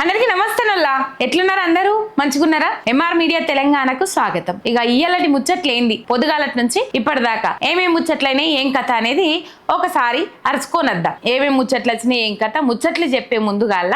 అందరికీ నమస్తే నల్లా, ఎట్లున్నారు అందరూ? మంచిగున్నారా? ఎంఆర్ మీడియా తెలంగాణకు స్వాగతం. ఇక ఇయ్యాలటి ముచ్చట్లేంది పొద్దుగాలటి నుంచి ఇప్పటిదాకా ఏమేమి ముచ్చట్లైనాయి, ఏం కథ అనేది ఒకసారి అరుచుకోనద్దాం. ఏమేమి ముచ్చట్లు వచ్చినాయి, ఏం కథ, ముచ్చట్లు చెప్పే ముందుగాల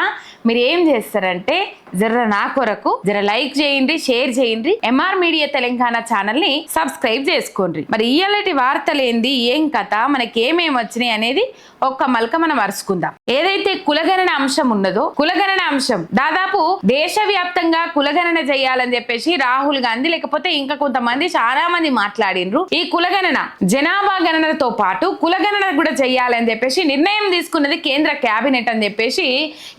మీరు ఏం చేస్తారంటే జర నా కొరకు జర లైక్ చేయండి, షేర్ చేయండి, ఎంఆర్ మీడియా తెలంగాణ ఛానల్ ని సబ్స్క్రైబ్ చేసుకోండి. మరి ఇయ్యాలటి వార్తలేంది, ఏం కథ, మనకి ఏమేమి వచ్చినాయి అనేది ఒక్క మలక మనం అరుచుకుందాం. ఏదైతే కులగణన అంశం ఉన్నదో, కులగణన అంశం దాదాపు దేశవ్యాప్తంగా కులగణన చేయాలని చెప్పేసి రాహుల్ గాంధీ లేకపోతే ఇంకా కొంతమంది చాలా మంది మాట్లాడినరు. ఈ కులగణన జనాభా గణనతో పాటు కులగణన కూడా చేయాలని చెప్పేసి నిర్ణయం తీసుకున్నది కేంద్ర కేబినెట్ అని చెప్పేసి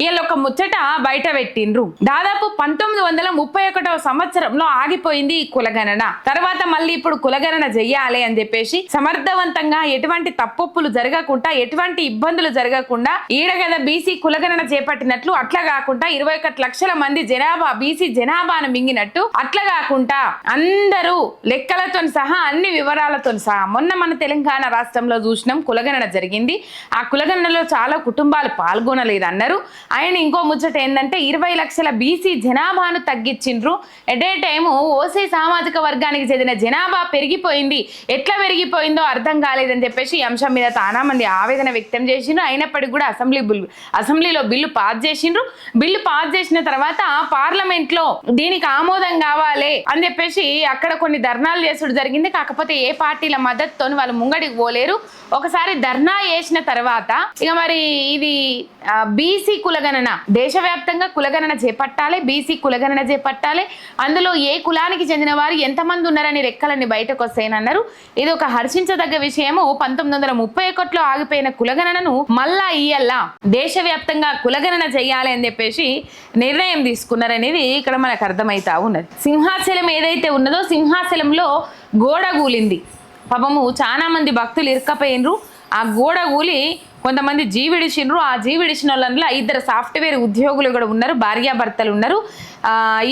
వీళ్ళ ఒక ముచ్చట బయట పెట్టిండ్రు. దాదాపు 1931వ సంవత్సరంలో ఆగిపోయింది ఈ కులగణన. తర్వాత మళ్ళీ ఇప్పుడు కులగణన చెయ్యాలి అని చెప్పేసి సమర్థవంతంగా ఎటువంటి తప్పులు జరగకుండా, ఎటువంటి ఇబ్బందులు జరగకుండా ఈడగద బీసీ కులగణన చేపట్టినట్లు, అట్లా కాకుండా 21 లక్షల మంది జనాభా బీసీ జనాభాను మింగినట్టు, అట్లా కాకుండా అందరూ లెక్కలతో సహా అన్ని వివరాలతో సహా మొన్న మన తెలంగాణ రాష్ట్రంలో చూసినాం కులగణన జరిగింది. ఆ కులగణనలో చాలా కుటుంబాలు పాల్గొనలేదు అన్నారు. ఆయన ఇంకో ముచ్చట ఏంటంటే 20 లక్షల బీసీ జనాభాను తగ్గించిండ్రు. ఎట్ ఏ టైము ఓసీ సామాజిక వర్గానికి చెందిన జనాభా పెరిగిపోయింది. ఎట్లా పెరిగిపోయిందో అర్థం కాలేదని చెప్పేసి ఈ అంశం మీద చాలా మంది ఆవేదన వ్యక్తం చేసిండ్రు. అయినప్పటికీ కూడా అసెంబ్లీలో బిల్లు పాస్ చేసిండ్రు. బిల్లు పాస్ చేసిన తర్వాత పార్లమెంట్ లో దీనికి ఆమోదం కావాలి అని చెప్పేసి అక్కడ కొన్ని ధర్నాలు చేసుడు జరిగింది. కాకపోతే ఏ పార్టీల మద్దతుతో వాళ్ళు ముంగడికి పోలేరు. ఒకసారి ధర్నా చేసిన తర్వాత ఇక మరి ఇది బీసీ కులగణన దేశవ్యాప్తంగా కులగణన చేపట్టాలి, బీసీ కులగణన చేపట్టాలి. అందులో ఏ కులానికి చెందిన వారు ఎంతమంది ఉన్నారని లెక్కలన్నీ బయటకు వస్తాయని అన్నారు. ఇది ఒక హర్షించదగ్గ విషయము. 1931లో ఆగిపోయిన కులగణనను మళ్ళా ఇయ్యల్లా దేశవ్యాప్తంగా కులగణన చేయాలి అని చెప్పేసి నిర్ణయం తీసుకున్నారనేది ఇక్కడ మనకు అర్థమైతా ఉన్నది. సింహాచలం ఏదైతే ఉన్నదో, సింహాచలంలో గోడ కూలింది. పాపము చాలా మంది భక్తులు ఇరుక్కపోయినరు. ఆ గోడ కూలి కొంతమంది జీవిడిచిండ్రు. ఆ జీవిడిచిన వాళ్ళలో 2 సాఫ్ట్వేర్ ఉద్యోగులు కూడా ఉన్నారు, భార్యాభర్తలు ఉన్నారు.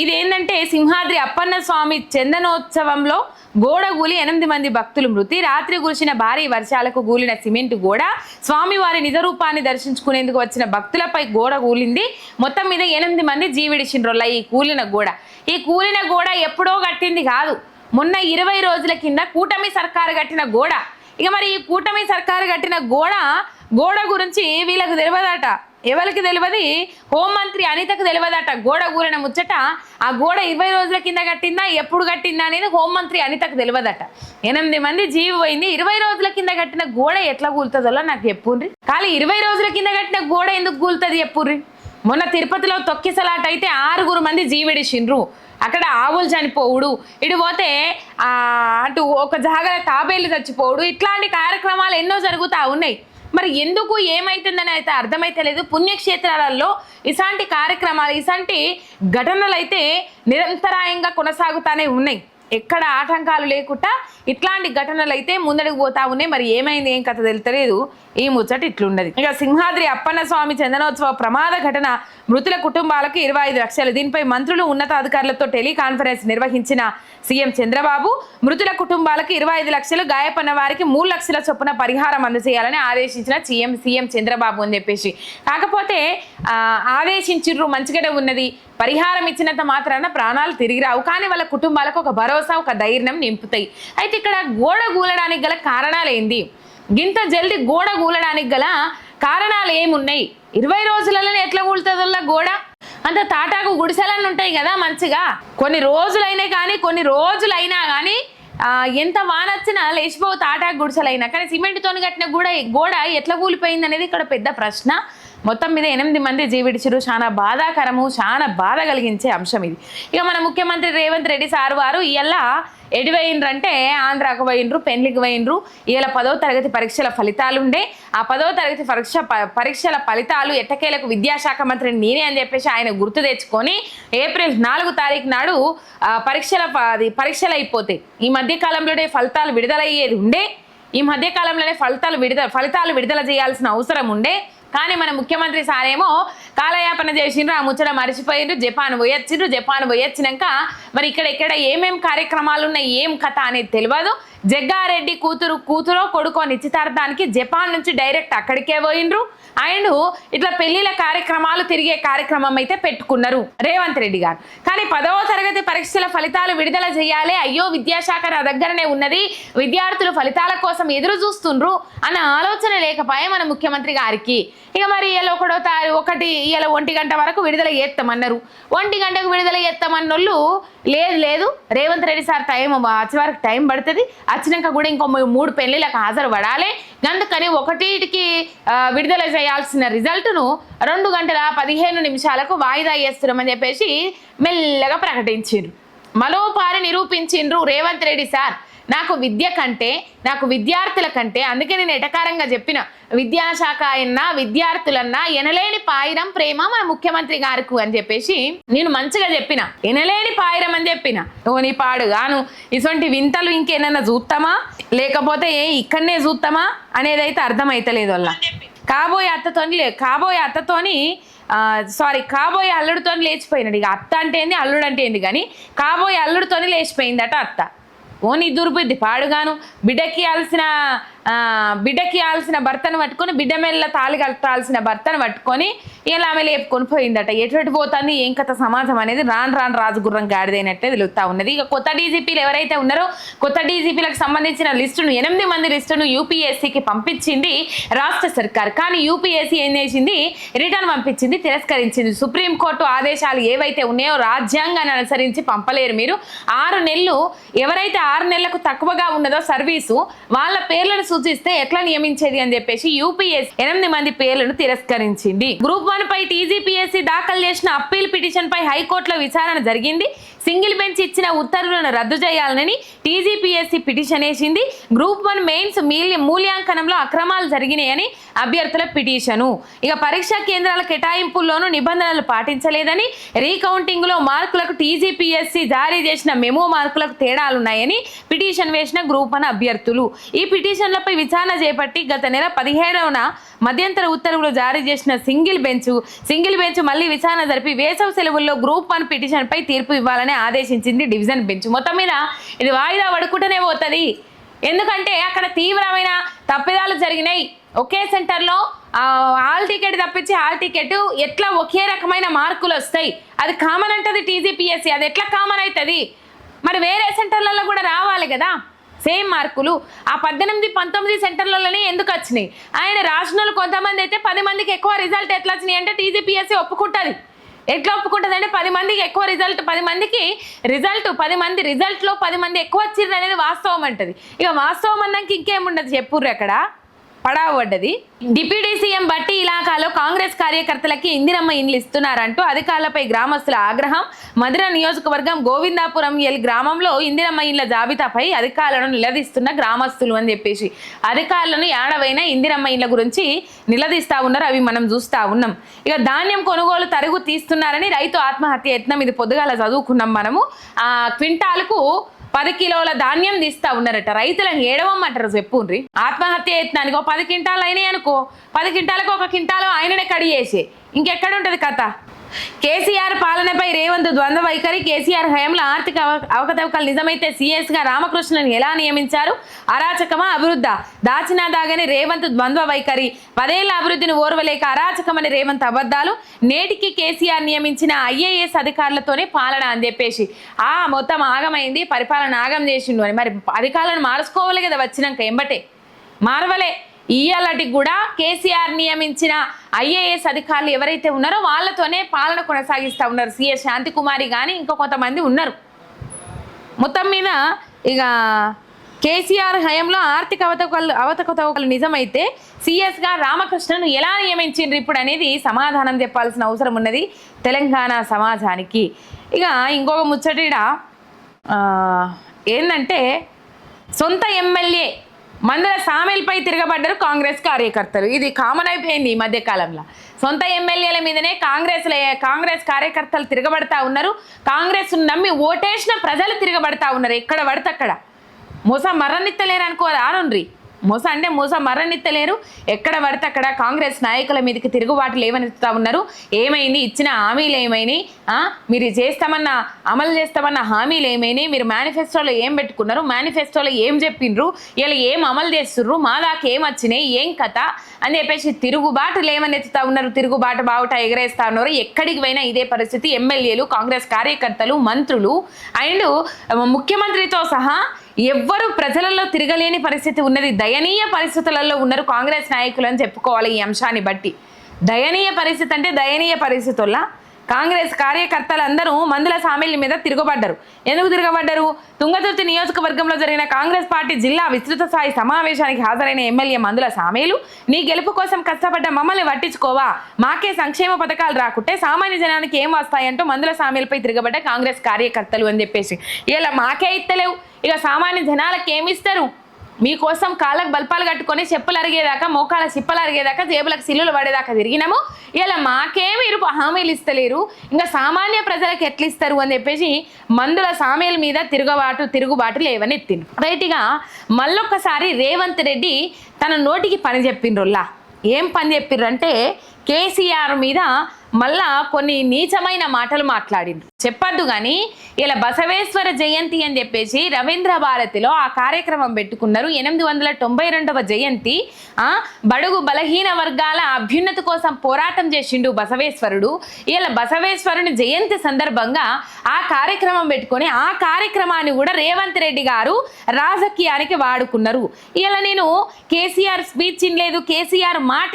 ఇదేంటంటే సింహాద్రి అప్పన్న స్వామి చందనోత్సవంలో గోడ కూలి 8 మంది భక్తులు మృతి. రాత్రి కురిసిన భారీ వర్షాలకు కూలిన సిమెంట్ గోడ స్వామివారి నిజరూపాన్ని దర్శించుకునేందుకు వచ్చిన భక్తులపై గోడ కూలింది. మొత్తం మీద 8 మంది జీవిడిచిండ్రోళ్ళ ఈ కూలిన గోడ. ఈ కూలిన గోడ ఎప్పుడో కట్టింది కాదు, మొన్న 20 రోజుల కింద కూటమి సర్కారు కట్టిన గోడ. ఇక మరి ఈ కూటమి సర్కారు కట్టిన గోడ గురించి వీళ్ళకు తెలియదట. ఎవరికి తెలియదు? హోంమంత్రి అనితకు తెలియదట గోడ కూలిన ముచ్చట. ఆ గోడ 20 రోజుల కింద కట్టిందా, ఎప్పుడు కట్టిందా అనేది హోంమంత్రి అనితకు తెలియదట. 8 మంది జీవి పోయింది. 20 రోజుల కింద కట్టిన గోడ ఎట్లా కూలుతుందో నాకు చెప్పుర్రి. కానీ 20 రోజుల కింద కట్టిన గోడ ఎందుకు కూలుతుంది చెప్పుర్రి. మొన్న తిరుపతిలో తొక్కిసలాట అయితే 6 మంది జీవిడిచిండ్రు. అక్కడ ఆవులు చనిపోవుడు, ఇటు పోతే అటు ఒక జాగర తాబేలు చచ్చిపోవుడు, ఇట్లాంటి కార్యక్రమాలు ఎన్నో జరుగుతూ ఉన్నాయి. మరి ఎందుకు ఏమైతుందని అయితే అర్థమైతే లేదు. పుణ్యక్షేత్రాలలో ఇలాంటి కార్యక్రమాలు, ఇలాంటి ఘటనలు అయితే నిరంతరాయంగా కొనసాగుతూనే ఉన్నాయి. ఎక్కడ ఆటంకాలు లేకుండా ఇట్లాంటి ఘటనలు అయితే ముందడికి పోతా ఉన్నాయి. మరి ఏమైంది, ఏం కథ తెలుతలేదు. ఈ ముచ్చట ఇట్లున్నది. ఇక సింహాద్రి అప్పన్న స్వామి చందనోత్సవ ప్రమాద ఘటన, మృతుల కుటుంబాలకు 25 లక్షలు. దీనిపై మంత్రులు, ఉన్నతాధికారులతో టెలికాన్ఫరెన్స్ నిర్వహించిన సీఎం చంద్రబాబు మృతుల కుటుంబాలకు 25 లక్షలు, గాయపడిన వారికి 3 లక్షల చొప్పున పరిహారం అందజేయాలని ఆదేశించిన సీఎం చంద్రబాబు అని చెప్పేసి. కాకపోతే ఆదేశించిర్రు, మంచిగానే ఉన్నది. పరిహారం ఇచ్చినంత మాత్రాన ప్రాణాలు తిరిగి రావు, కానీ వాళ్ళ కుటుంబాలకు ఒక భరోసా, ఒక ధైర్యం నింపుతాయి. అయితే ఇక్కడ గోడ కూలడానికి గల కారణాలు ఏంది, గింత జల్దీ గోడ కూలడానికి గల కారణాలు ఏమున్నాయి? 20 రోజులలోనే ఎట్లా కూలుతుందో గోడ? అంత తాటాకు గుడిసెలన్నీ ఉంటాయి కదా మంచిగా. కొన్ని రోజులైనా కానీ ఎంత వానొచ్చినా లేచిపోవు తాటాకు గుడిసెలైనా. కానీ సిమెంట్తో కట్టిన గోడ ఎట్లా కూలిపోయింది అనేది ఇక్కడ పెద్ద ప్రశ్న. మొత్తం మీద 8 మంది జీవిడిచిరు. చాలా బాధాకరము, చాలా బాధ కలిగించే అంశం ఇది. ఇక మన ముఖ్యమంత్రి రేవంత్ రెడ్డి సార్ వారు ఇలా ఎడిపోయినరంటే ఆంధ్రాకు పోయినరు, పెళ్లికి పోయినరు. ఇలా 10వ తరగతి పరీక్షల ఫలితాలు ఉండే. ఆ 10వ తరగతి పరీక్షల ఫలితాలు ఎట్టకేలకు విద్యాశాఖ మంత్రి నేనే అని చెప్పేసి ఆయన గుర్తు తెచ్చుకొని ఏప్రిల్ 4 తారీఖు నాడు పరీక్షలు అయిపోతాయి. ఈ మధ్యకాలంలోనే ఫలితాలు విడుదలయ్యేది ఉండే. ఈ మధ్యకాలంలోనే ఫలితాలు విడుదల చేయాల్సిన అవసరం ఉండే. కానీ మన ముఖ్యమంత్రి సారేమో కాలయాపన చేసిండ్రు, ఆ ముచ్చట మర్చిపోయిండ్రు. జపాన్ పోయొచ్చినాక మరి ఇక్కడ ఏమేం కార్యక్రమాలు ఉన్నాయి, ఏం కథ అనేది తెలియదు. జగ్గారెడ్డి కూతురో కొడుకో నిశ్చితార్థానికి జపాన్ నుంచి డైరెక్ట్ అక్కడికే పోయిండ్రు. అండ్ ఇట్లా పెళ్లిళ్ళ కార్యక్రమాలు తిరిగే కార్యక్రమం అయితే పెట్టుకున్నారు రేవంత్ రెడ్డి గారు. కానీ 10వ తరగతి పరీక్షల ఫలితాలు విడుదల చేయాలి, అయ్యో విద్యాశాఖ నా దగ్గరనే ఉన్నది, విద్యార్థులు ఫలితాల కోసం ఎదురు చూస్తుండ్రు అన్న ఆలోచన లేకపోయే మన ముఖ్యమంత్రి గారికి. ఇక మరి ఇలా 1 గంట వరకు విడుదల చేస్తామన్నారు. 1 గంటకు విడుదల చేస్తామన్నోళ్ళు లేదు రేవంత్ రెడ్డి సార్ టైం వచ్చే వరకు టైం పడుతుంది, వచ్చినాక కూడా ఇంకో 3 పెళ్లిళ్ళకు హాజరు పడాలి, అందుకని 1కి విడుదల చేయాల్సిన రిజల్ట్ను 2 గంటల 15 నిమిషాలకు వాయిదా చేస్తున్నామని చెప్పేసి మెల్లగా ప్రకటించిండ్రు. మరోపారి నిరూపించిండ్రు రేవంత్ రెడ్డి సార్, నాకు విద్య కంటే, నాకు విద్యార్థుల కంటే, అందుకే నేను ఎటకారంగా చెప్పిన విద్యాశాఖ అయినా విద్యార్థులన్నా ఎనలేని పాయిరం ప్రేమ మన ముఖ్యమంత్రి గారికి అని చెప్పేసి నేను మంచిగా చెప్పిన, ఎనలేని పాయిరం అని చెప్పిన. నీ పాడుగాను ఇటువంటి వింతలు ఇంకేనన్నా చూస్తామా లేకపోతే ఇక్కడనే చూస్తామా అనేది అయితే అర్థమైతలేదు. వల్ల కాబోయే అల్లుడితో లేచిపోయినాడు. ఇక అత్త అంటే ఏంది అల్లుడు అంటే ఏంది కానీ కాబోయే అల్లుడితో లేచిపోయిందట అత్త. ఓని దుర్బుద్ధి పాడుగాను బిడ్డకి ఆల్సిన భర్తను పట్టుకొని, బిడ్డ మెల్ల తాళి కట్టాల్సిన భర్తను పట్టుకొని ఇలా ఆమె లేపుకొని పోయిందట. ఎటువంటి పోతుంది ఏం కథ సమాజం అనేది రాను రాజుగుర్రం గాడిదైనట్టే తెలుస్తా ఉన్నది. ఇక కొత్త డీజీపీలు ఎవరైతే ఉన్నారో కొత్త డీజీపీలకు సంబంధించిన లిస్టును 8 మంది లిస్టును యూపీఎస్సీకి పంపించింది రాష్ట్ర సర్కార్. కానీ యూపీఎస్సీ ఏం చేసింది, రిటర్న్ పంపించింది, తిరస్కరించింది. సుప్రీంకోర్టు ఆదేశాలు ఏవైతే ఉన్నాయో రాజ్యాంగాన్ని అనుసరించి పంపలేరు మీరు. 6 నెలలు ఎవరైతే 6 నెలలకు తక్కువగా ఉన్నదో సర్వీసు వాళ్ళ పేర్లను సూచిస్తే ఎట్లా నియమించేది అని చెప్పేసి యూపీఎస్సీ 8 మంది పేర్లను తిరస్కరించింది. గ్రూప్ 1 పై టీజీపీఎస్సీ దాఖలు చేసిన అప్పీల్ పిటిషన్ పై హైకోర్టులో విచారణ జరిగింది. సింగిల్ బెంచ్ ఇచ్చిన ఉత్తర్వులను రద్దు చేయాలని టీజీపీఎస్సీ పిటిషన్ వేసింది. గ్రూప్ 1 మెయిన్స్ మూల్యాంకనంలో అక్రమాలు జరిగినాయని అభ్యర్థుల పిటిషను. ఇక పరీక్షా కేంద్రాల కేటాయింపుల్లోనూ నిబంధనలు పాటించలేదని, రీకౌంటింగ్ లో మార్కులకు టీజీపీఎస్సీ జారీ చేసిన మెమో మార్కులకు తేడాలున్నాయని పిటిషన్ వేసిన గ్రూప్ 1 అభ్యర్థులు. ఈ పిటిషన్లపై విచారణ చేపట్టి గత నెల 17న మధ్యంతర ఉత్తర్వులు జారీ చేసిన సింగిల్ బెంచ్ మళ్ళీ విచారణ జరిపి వేసవి సెలవుల్లో గ్రూప్ 1 పిటిషన్ పై తీర్పు ఇవ్వాలని ఆదేశించింది డివిజన్ బెంచ్. మొత్తం మీద ఇది వాయిదా పడుకుంటూనే పోతుంది. ఎందుకంటే అక్కడ తీవ్రమైన తప్పిదాలు జరిగినాయి. ఒకే సెంటర్లో హాల్ టికెట్ తప్పించి హాల్ టికెట్ ఎట్లా ఒకే రకమైన మార్కులు వస్తాయి, అది కామన్ అంటది టీజీపీఎస్సీ. అది ఎట్లా కామన్ అవుతుంది? మరి వేరే సెంటర్లలో కూడా రావాలి కదా సేమ్ మార్కులు. ఆ 18-19 సెంటర్లలోనే ఎందుకు వచ్చినాయి? ఆయన రాష్ట్రంలో కొంతమంది అయితే 10 మందికి ఎక్కువ రిజల్ట్ ఎట్లా వచ్చినాయి అంటే టీజీపీఎస్సీ ఒప్పుకుంటుంది. ఎట్లా ఒప్పుకుంటుంది అంటే 10 మందికి ఎక్కువ రిజల్ట్, 10 మందికి రిజల్ట్లో 10 మంది ఎక్కువ వచ్చింది అనేది వాస్తవం అంటది. ఇక వాస్తవం అన్నాక ఇంకేముండదు చెప్పుర్రు అక్కడ పడావడ్డది. డిప్యూటీ సీఎం బట్టి ఇలాకాలో కాంగ్రెస్ కార్యకర్తలకి ఇందిరమ్మ ఇండ్లు ఇస్తున్నారంటూ అధికారులపై గ్రామస్తుల ఆగ్రహం. మధుర నియోజకవర్గం గోవిందాపురం గ్రామంలో ఇందిరమ్మ ఇండ్ల జాబితాపై అధికారులను నిలదీస్తున్న గ్రామస్తులు అని చెప్పేసి అధికారులను ఏడవైనా ఇందిరమ్మ ఇండ్ల గురించి నిలదీస్తా ఉన్నారు. అవి మనం చూస్తా ఉన్నాం. ఇక ధాన్యం కొనుగోలు తరుగు తీస్తున్నారని రైతు ఆత్మహత్య యత్నం, ఇది పొద్దుగాల చదువుకున్నాం మనము. క్వింటాలకు 10 కిలోల ధాన్యం తీస్తా ఉన్నారట. రైతులను ఏడవమ్మంటారు చెప్పుండ్రి. ఆత్మహత్య యత్నానికి 10 క్వింటాలు అయినాయి అనుకో, 10 క్వింటాలకు 1 క్వింటాలు ఆయననే కడిగేసి ఇంకెక్కడ ఉంటుంది కథ. కేసీఆర్ పాలనపై రేవంత్ ద్వంద్వ వైఖరి. కేసీఆర్ హయాంలో ఆర్థిక అవకతవకలు నిజమైతే సీఎస్ గా రామకృష్ణను ఎలా నియమించారు? అరాచకమా అభివృద్ధా? దాచినా దాగని రేవంత్ ద్వంద్వ వైఖరి. 10 ఏళ్ల అభివృద్ధిని ఓర్వలేక అరాచకమని రేవంత్ అబద్ధాలు. నేటికి కేసీఆర్ నియమించిన ఐఏఎస్ అధికారులతోనే పాలన అని చెప్పేసి మొత్తం ఆగమైంది, పరిపాలన ఆగం చేసిండు అని. మరి అధికారులను మార్చుకోవాలి కదా వచ్చినాక, ఎంబటే మారవలే. ఇయ్యాలటికి కూడా కేసీఆర్ నియమించిన ఐఏఎస్ అధికారులు ఎవరైతే ఉన్నారో వాళ్ళతోనే పాలన కొనసాగిస్తూ ఉన్నారు. సిఎస్ శాంతికుమారి కానీ ఇంకో కొంతమంది ఉన్నారు. మొత్తం మీద ఇక కేసీఆర్ హయాంలో ఆర్థిక అవకతవకలు నిజమైతే సిఎస్గా రామకృష్ణను ఎలా నియమించిండ్రు ఇప్పుడు అనేది సమాధానం చెప్పాల్సిన అవసరం ఉన్నది తెలంగాణ సమాజానికి. ఇక ఇంకొక ముచ్చట ఏంటంటే సొంత ఎమ్మెల్యే మందల సామెల్పై తిరగబడ్డారు కాంగ్రెస్ కార్యకర్తలు. ఇది కామన్ అయిపోయింది ఈ మధ్యకాలంలో. సొంత ఎమ్మెల్యేల మీదనే కాంగ్రెస్ కార్యకర్తలు తిరగబడతా ఉన్నారు. కాంగ్రెస్ నమ్మి ఓటేసిన ప్రజలు తిరగబడతా ఉన్నారు. ఎక్కడ పడితే అక్కడ మోసం మర్రనిత్తలేరు అనుకోరు ఆనుండ్రి. మోసం అంటే మోసం మరణిత్తలేరు. ఎక్కడ పడితే అక్కడ కాంగ్రెస్ నాయకుల మీదకి తిరుగుబాటు లేవనెత్తుతా ఉన్నారు. ఏమైంది, ఇచ్చిన హామీలు ఏమైనాయి, మీరు చేస్తామన్న అమలు చేస్తామన్న హామీలు ఏమైనాయి, మీరు మేనిఫెస్టోలో ఏం పెట్టుకున్నారు, మేనిఫెస్టోలో ఏం చెప్పిండ్రు, ఇలా ఏం అమలు చేస్తుర్రు, మా దాకా ఏం వచ్చినాయి, ఏం కథ అని చెప్పేసి తిరుగుబాటు లేవనెత్తుతా ఉన్నారు. తిరుగుబాటు బావుట ఎగరేస్తా ఉన్నారు. ఎక్కడికి పోయినా ఇదే పరిస్థితి. ఎమ్మెల్యేలు, కాంగ్రెస్ కార్యకర్తలు, మంత్రులు అండ్ ముఖ్యమంత్రితో సహా ఎవ్వరు ప్రజలలో తిరగలేని పరిస్థితి ఉన్నది. దయనీయ పరిస్థితులలో ఉన్నారు కాంగ్రెస్ నాయకులు అని చెప్పుకోవాలి. ఈ అంశాన్ని బట్టి దయనీయ పరిస్థితి అంటే దయనీయ పరిస్థితుల్లో కాంగ్రెస్ కార్యకర్తలు అందరూ మందుల సామిళ్ళ మీద తిరగబడ్డారు. ఎందుకు తిరగబడ్డారు? తుంగతుర్తి నియోజకవర్గంలో జరిగిన కాంగ్రెస్ పార్టీ జిల్లా విస్తృత స్థాయి సమావేశానికి హాజరైన ఎమ్మెల్యే మందుల సామేలు, నీ గెలుపు కోసం కష్టపడ్డ మమ్మల్ని పట్టించుకోవా, మాకే సంక్షేమ పథకాలు రాకుంటే సామాన్య జనానికి ఏం వస్తాయంటూ మందుల సామేలపై తిరగబడ్డ కాంగ్రెస్ కార్యకర్తలు అని చెప్పేసి ఇలా మాకే ఇస్తలేవు, ఇక సామాన్య జనాలకు ఏమిస్తారు, మీకోసం కాళ్ళకు బల్పాలు కట్టుకొని చెప్పులు అరిగేదాకా, మోకాళ్ళ చిప్పలు అరిగేదాకా, జేబులకు సిల్లులు పడేదాకా తిరిగినాము, ఇలా మాకే మీరు హామీలు ఇస్తలేరు, ఇంకా సామాన్య ప్రజలకు ఎట్లా ఇస్తారు అని చెప్పేసి మందుల సామేల మీద తిరుగుబాటు లేవని ఎత్తిండు. రైట్గా మళ్ళొక్కసారి రేవంత్ రెడ్డి తన నోటికి పని చెప్పిండ్రుల్లా. ఏం పని చెప్పిర్రంటే కేసీఆర్ మీద మళ్ళా కొన్ని నీచమైన మాటలు మాట్లాడిండ్రు. చెప్పద్దు కానీ ఇలా బసవేశ్వర జయంతి అని చెప్పేసి రవీంద్ర భారతిలో ఆ కార్యక్రమం పెట్టుకున్నారు. 892వ జయంతి. బడుగు బలహీన వర్గాల అభ్యున్నతి కోసం పోరాటం చేసిండు బసవేశ్వరుడు. ఇలా బసవేశ్వరుని జయంతి సందర్భంగా ఆ కార్యక్రమం పెట్టుకొని ఆ కార్యక్రమాన్ని కూడా రేవంత్ రెడ్డి గారు రాజకీయానికి వాడుకున్నారు. ఇలా నేను కేసీఆర్ స్పీచ్ వినలేదు, కేసీఆర్ మాట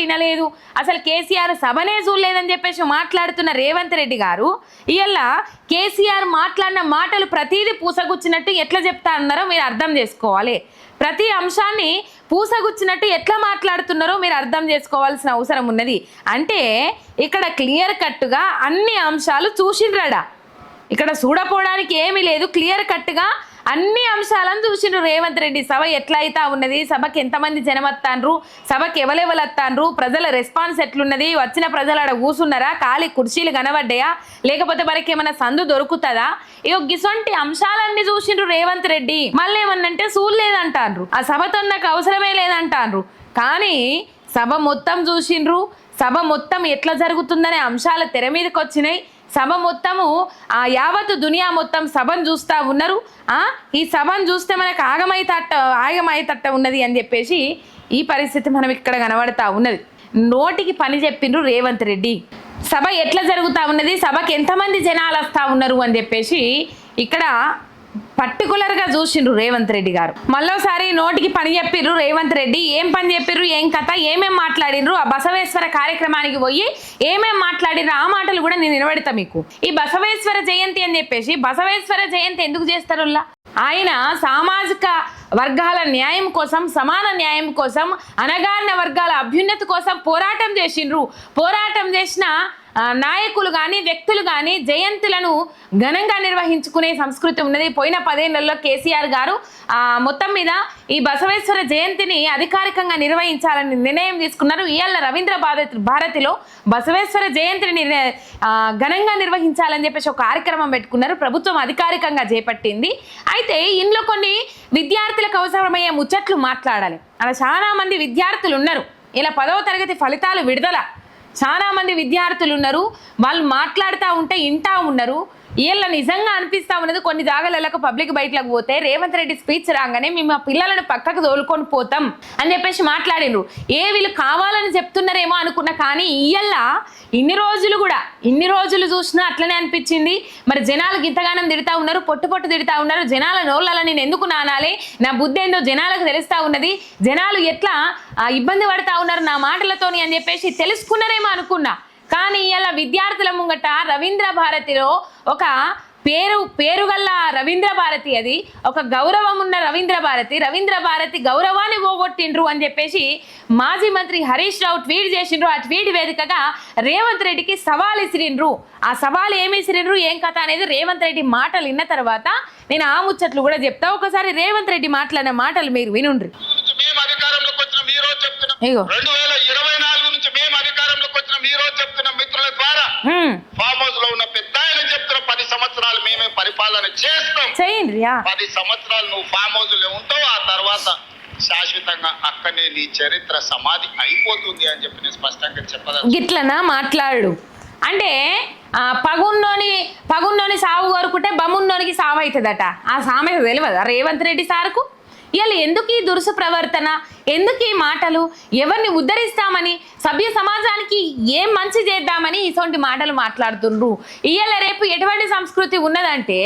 వినలేదు, అసలు కేసీఆర్ సభనే చూడలేదని చెప్పేసి మాట్లాడుతున్న రేవంత్ రెడ్డి గారు ఇలా కేసీఆర్ మాట్లాడిన మాటలు ప్రతిదీ పూసగుచ్చినట్టు ఎట్లా చెప్తా ఉన్నారో మీరు అర్థం చేసుకోవాలి. ప్రతి అంశాన్ని పూసగుచ్చినట్టు ఎట్లా మాట్లాడుతున్నారో మీరు అర్థం చేసుకోవాల్సిన అవసరం ఉన్నది. అంటే ఇక్కడ క్లియర్ కట్గా అన్ని అంశాలు చూసిండ్రడా, ఇక్కడ చూడపోవడానికి ఏమీ లేదు. క్లియర్ కట్గా అన్ని అంశాలను చూసిండ్రు రేవంత్ రెడ్డి. సభ ఎట్లా అయితే ఉన్నది, సభకి ఎంతమంది జనం వస్తాండ్రు, సభకి ఎవరెవరు వస్తాండ్రు, ప్రజల రెస్పాన్స్ ఎట్లున్నది, వచ్చిన ప్రజలు ఆడ కూర్చున్నారా, ఖాళీ కుర్చీలు కనబడ్డాయా, లేకపోతే మనకి ఏమైనా సందు దొరుకుతుందా, ఇగో గిసొంటి అంశాలన్నీ చూసిండ్రు రేవంత్ రెడ్డి. మళ్ళీ ఏమన్నంటే చూడలేదంటాండ్రు, ఆ సభతో నాకు అవసరమే లేదంటాండ్రు. కానీ సభ మొత్తం చూసిండ్రు. సభ మొత్తం ఎట్లా జరుగుతుందనే అంశాలు తెర మీదకి వచ్చినాయి. సభ మొత్తము యావత్తు దునియా మొత్తం సభను చూస్తూ ఉన్నారు. ఈ సభను చూస్తే మనకు ఆగమైతట్ట ఉన్నది అని చెప్పేసి ఈ పరిస్థితి మనం ఇక్కడ కనబడతా ఉన్నది. నోటికి పని చెప్పిండ్రు రేవంత్ రెడ్డి. సభ ఎట్లా జరుగుతూ ఉన్నది, సభకి ఎంతమంది జనాలు వస్తూ ఉన్నారు అని చెప్పేసి ఇక్కడ పర్టికులర్గా చూసిండ్రు రేవంత్ రెడ్డి గారు. మళ్ళోసారి నోటికి పని చెప్పిర్రు రేవంత్ రెడ్డి. ఏం పని చెప్పిర్రు, ఏం కథ, ఏమేం మాట్లాడినరు, ఆ బసవేశ్వర కార్యక్రమానికి పోయి ఏమేం మాట్లాడినరు ఆ మాటలు కూడా నేను వినబెడతా మీకు. ఈ బసవేశ్వర జయంతి అని చెప్పేసి బసవేశ్వర జయంతి ఎందుకు చేస్తారు? ఆయన సామాజిక వర్గాల న్యాయం కోసం, సమాన న్యాయం కోసం, అణగారిన వర్గాల అభ్యున్నతి కోసం పోరాటం చేసిండ్రు. పోరాటం చేసిన నాయకులు కానీ వ్యక్తులు కానీ జయంతులను ఘనంగా నిర్వహించుకునే సంస్కృతి ఉన్నది. పోయిన 10 ఏళ్లలో కేసీఆర్ గారు మొత్తం మీద ఈ బసవేశ్వర జయంతిని అధికారికంగా నిర్వహించాలని నిర్ణయం తీసుకున్నారు. ఇవాళ రవీంద్ర భారతిలో బసవేశ్వర జయంతిని ఘనంగా నిర్వహించాలని చెప్పేసి ఒక కార్యక్రమం పెట్టుకున్నారు. ప్రభుత్వం అధికారికంగా చేపట్టింది. అయితే ఇందులో కొన్ని విద్యార్థులకు అవసరమయ్యే ముచ్చట్లు మాట్లాడాలి. అలా చాలా మంది విద్యార్థులు ఉన్నారు. ఇలా 10వ తరగతి ఫలితాలు విడుదల, చాలా మంది విద్యార్థులు ఉన్నారు. వాళ్ళు మాట్లాడుతూ ఉంటే వింటా ఉన్నారు. వీళ్ళ నిజంగా అనిపిస్తూ ఉన్నది, కొన్ని జాగాలకు పబ్లిక్ బయటలకు పోతే రేవంత్ రెడ్డి స్పీచ్ రాగానే మేము ఆ పిల్లలను పక్కకు తోలుకొని పోతాం అని చెప్పేసి మాట్లాడినరు. వీళ్ళు కావాలని చెప్తున్నారేమో అనుకున్నా, కానీ ఇన్ని రోజులు చూసినా అట్లనే అనిపించింది. మరి జనాలు గింతగానం తిడతా ఉన్నారు, పొట్టు తిడతా ఉన్నారు. జనాల నోళ్ళ నేను ఎందుకు నానాలి, నా బుద్ధి ఏందో జనాలకు తెలుస్తూ ఉన్నది, జనాలు ఎట్లా ఇబ్బంది పడతా ఉన్నారు నా మాటలతోని అని చెప్పేసి తెలుసుకున్నారేమో అనుకున్నా. కానీ ఇలా విద్యార్థుల ముంగట రవీంద్ర భారతిలో ఒక పేరుగల్ల రవీంద్ర భారతి, అది ఒక గౌరవం ఉన్న రవీంద్ర భారతి గౌరవాన్ని పోగొట్టిండ్రు అని చెప్పేసి మాజీ మంత్రి హరీష్ రావు ట్వీట్ చేసిండ్రు. ఆ ట్వీట్ వేదికగా రేవంత్ రెడ్డికి సవాల్ ఇసిరిండ్రు. ఆ సవాల్ ఏమి ఇసిరిండ్రు, ఏం కథ అనేది రేవంత్ రెడ్డి మాటలు విన్న తర్వాత నేను ఆ ముచ్చట్లు కూడా చెప్తా. ఒకసారి రేవంత్ రెడ్డి మాట్లాడిన మాటలు మీరు వినుండ్రి. ఇగో 2024 నుంచి మేము అధికారంలోకి వచ్చిన ఈ రోజు చెప్తున్న మిత్రుల ద్వారా ఫామ్ హౌస్ లో ఉన్న పెద్ద ఆయన చెప్తున్న 10 సంవత్సరాలు మేమే పరిపాలన చేస్తాం. 10 సంవత్సరాలు నువ్వు ఫామ్ హౌస్ లో ఉంటావు, ఆ తర్వాత అక్కడనే నీ చరిత్ర సమాధి అయిపోతుంది అని చెప్పి నేను స్పష్టంగా చెప్పదలుచుకున్నాను. గిట్లనా మాట్లాడు అంటే పగున్నోని సావు కోరుకుంటే బమున్నోనికి సావు అవుతుందట. ఆ సామెత తెలియదా రేవంత్ రెడ్డి సార్కు? ఇవాళ ఎందుకు ఈ దురుసు ప్రవర్తన, ఎందుకు ఈ మాటలు, ఎవరిని ఉద్ధరిస్తామని, సభ్య సమాజానికి ఏం మంచి చేద్దామని ఇటువంటి మాటలు మాట్లాడుతుండ్రు? ఇవాళ రేపు ఎటువంటి సంస్కృతి ఉన్నదంటే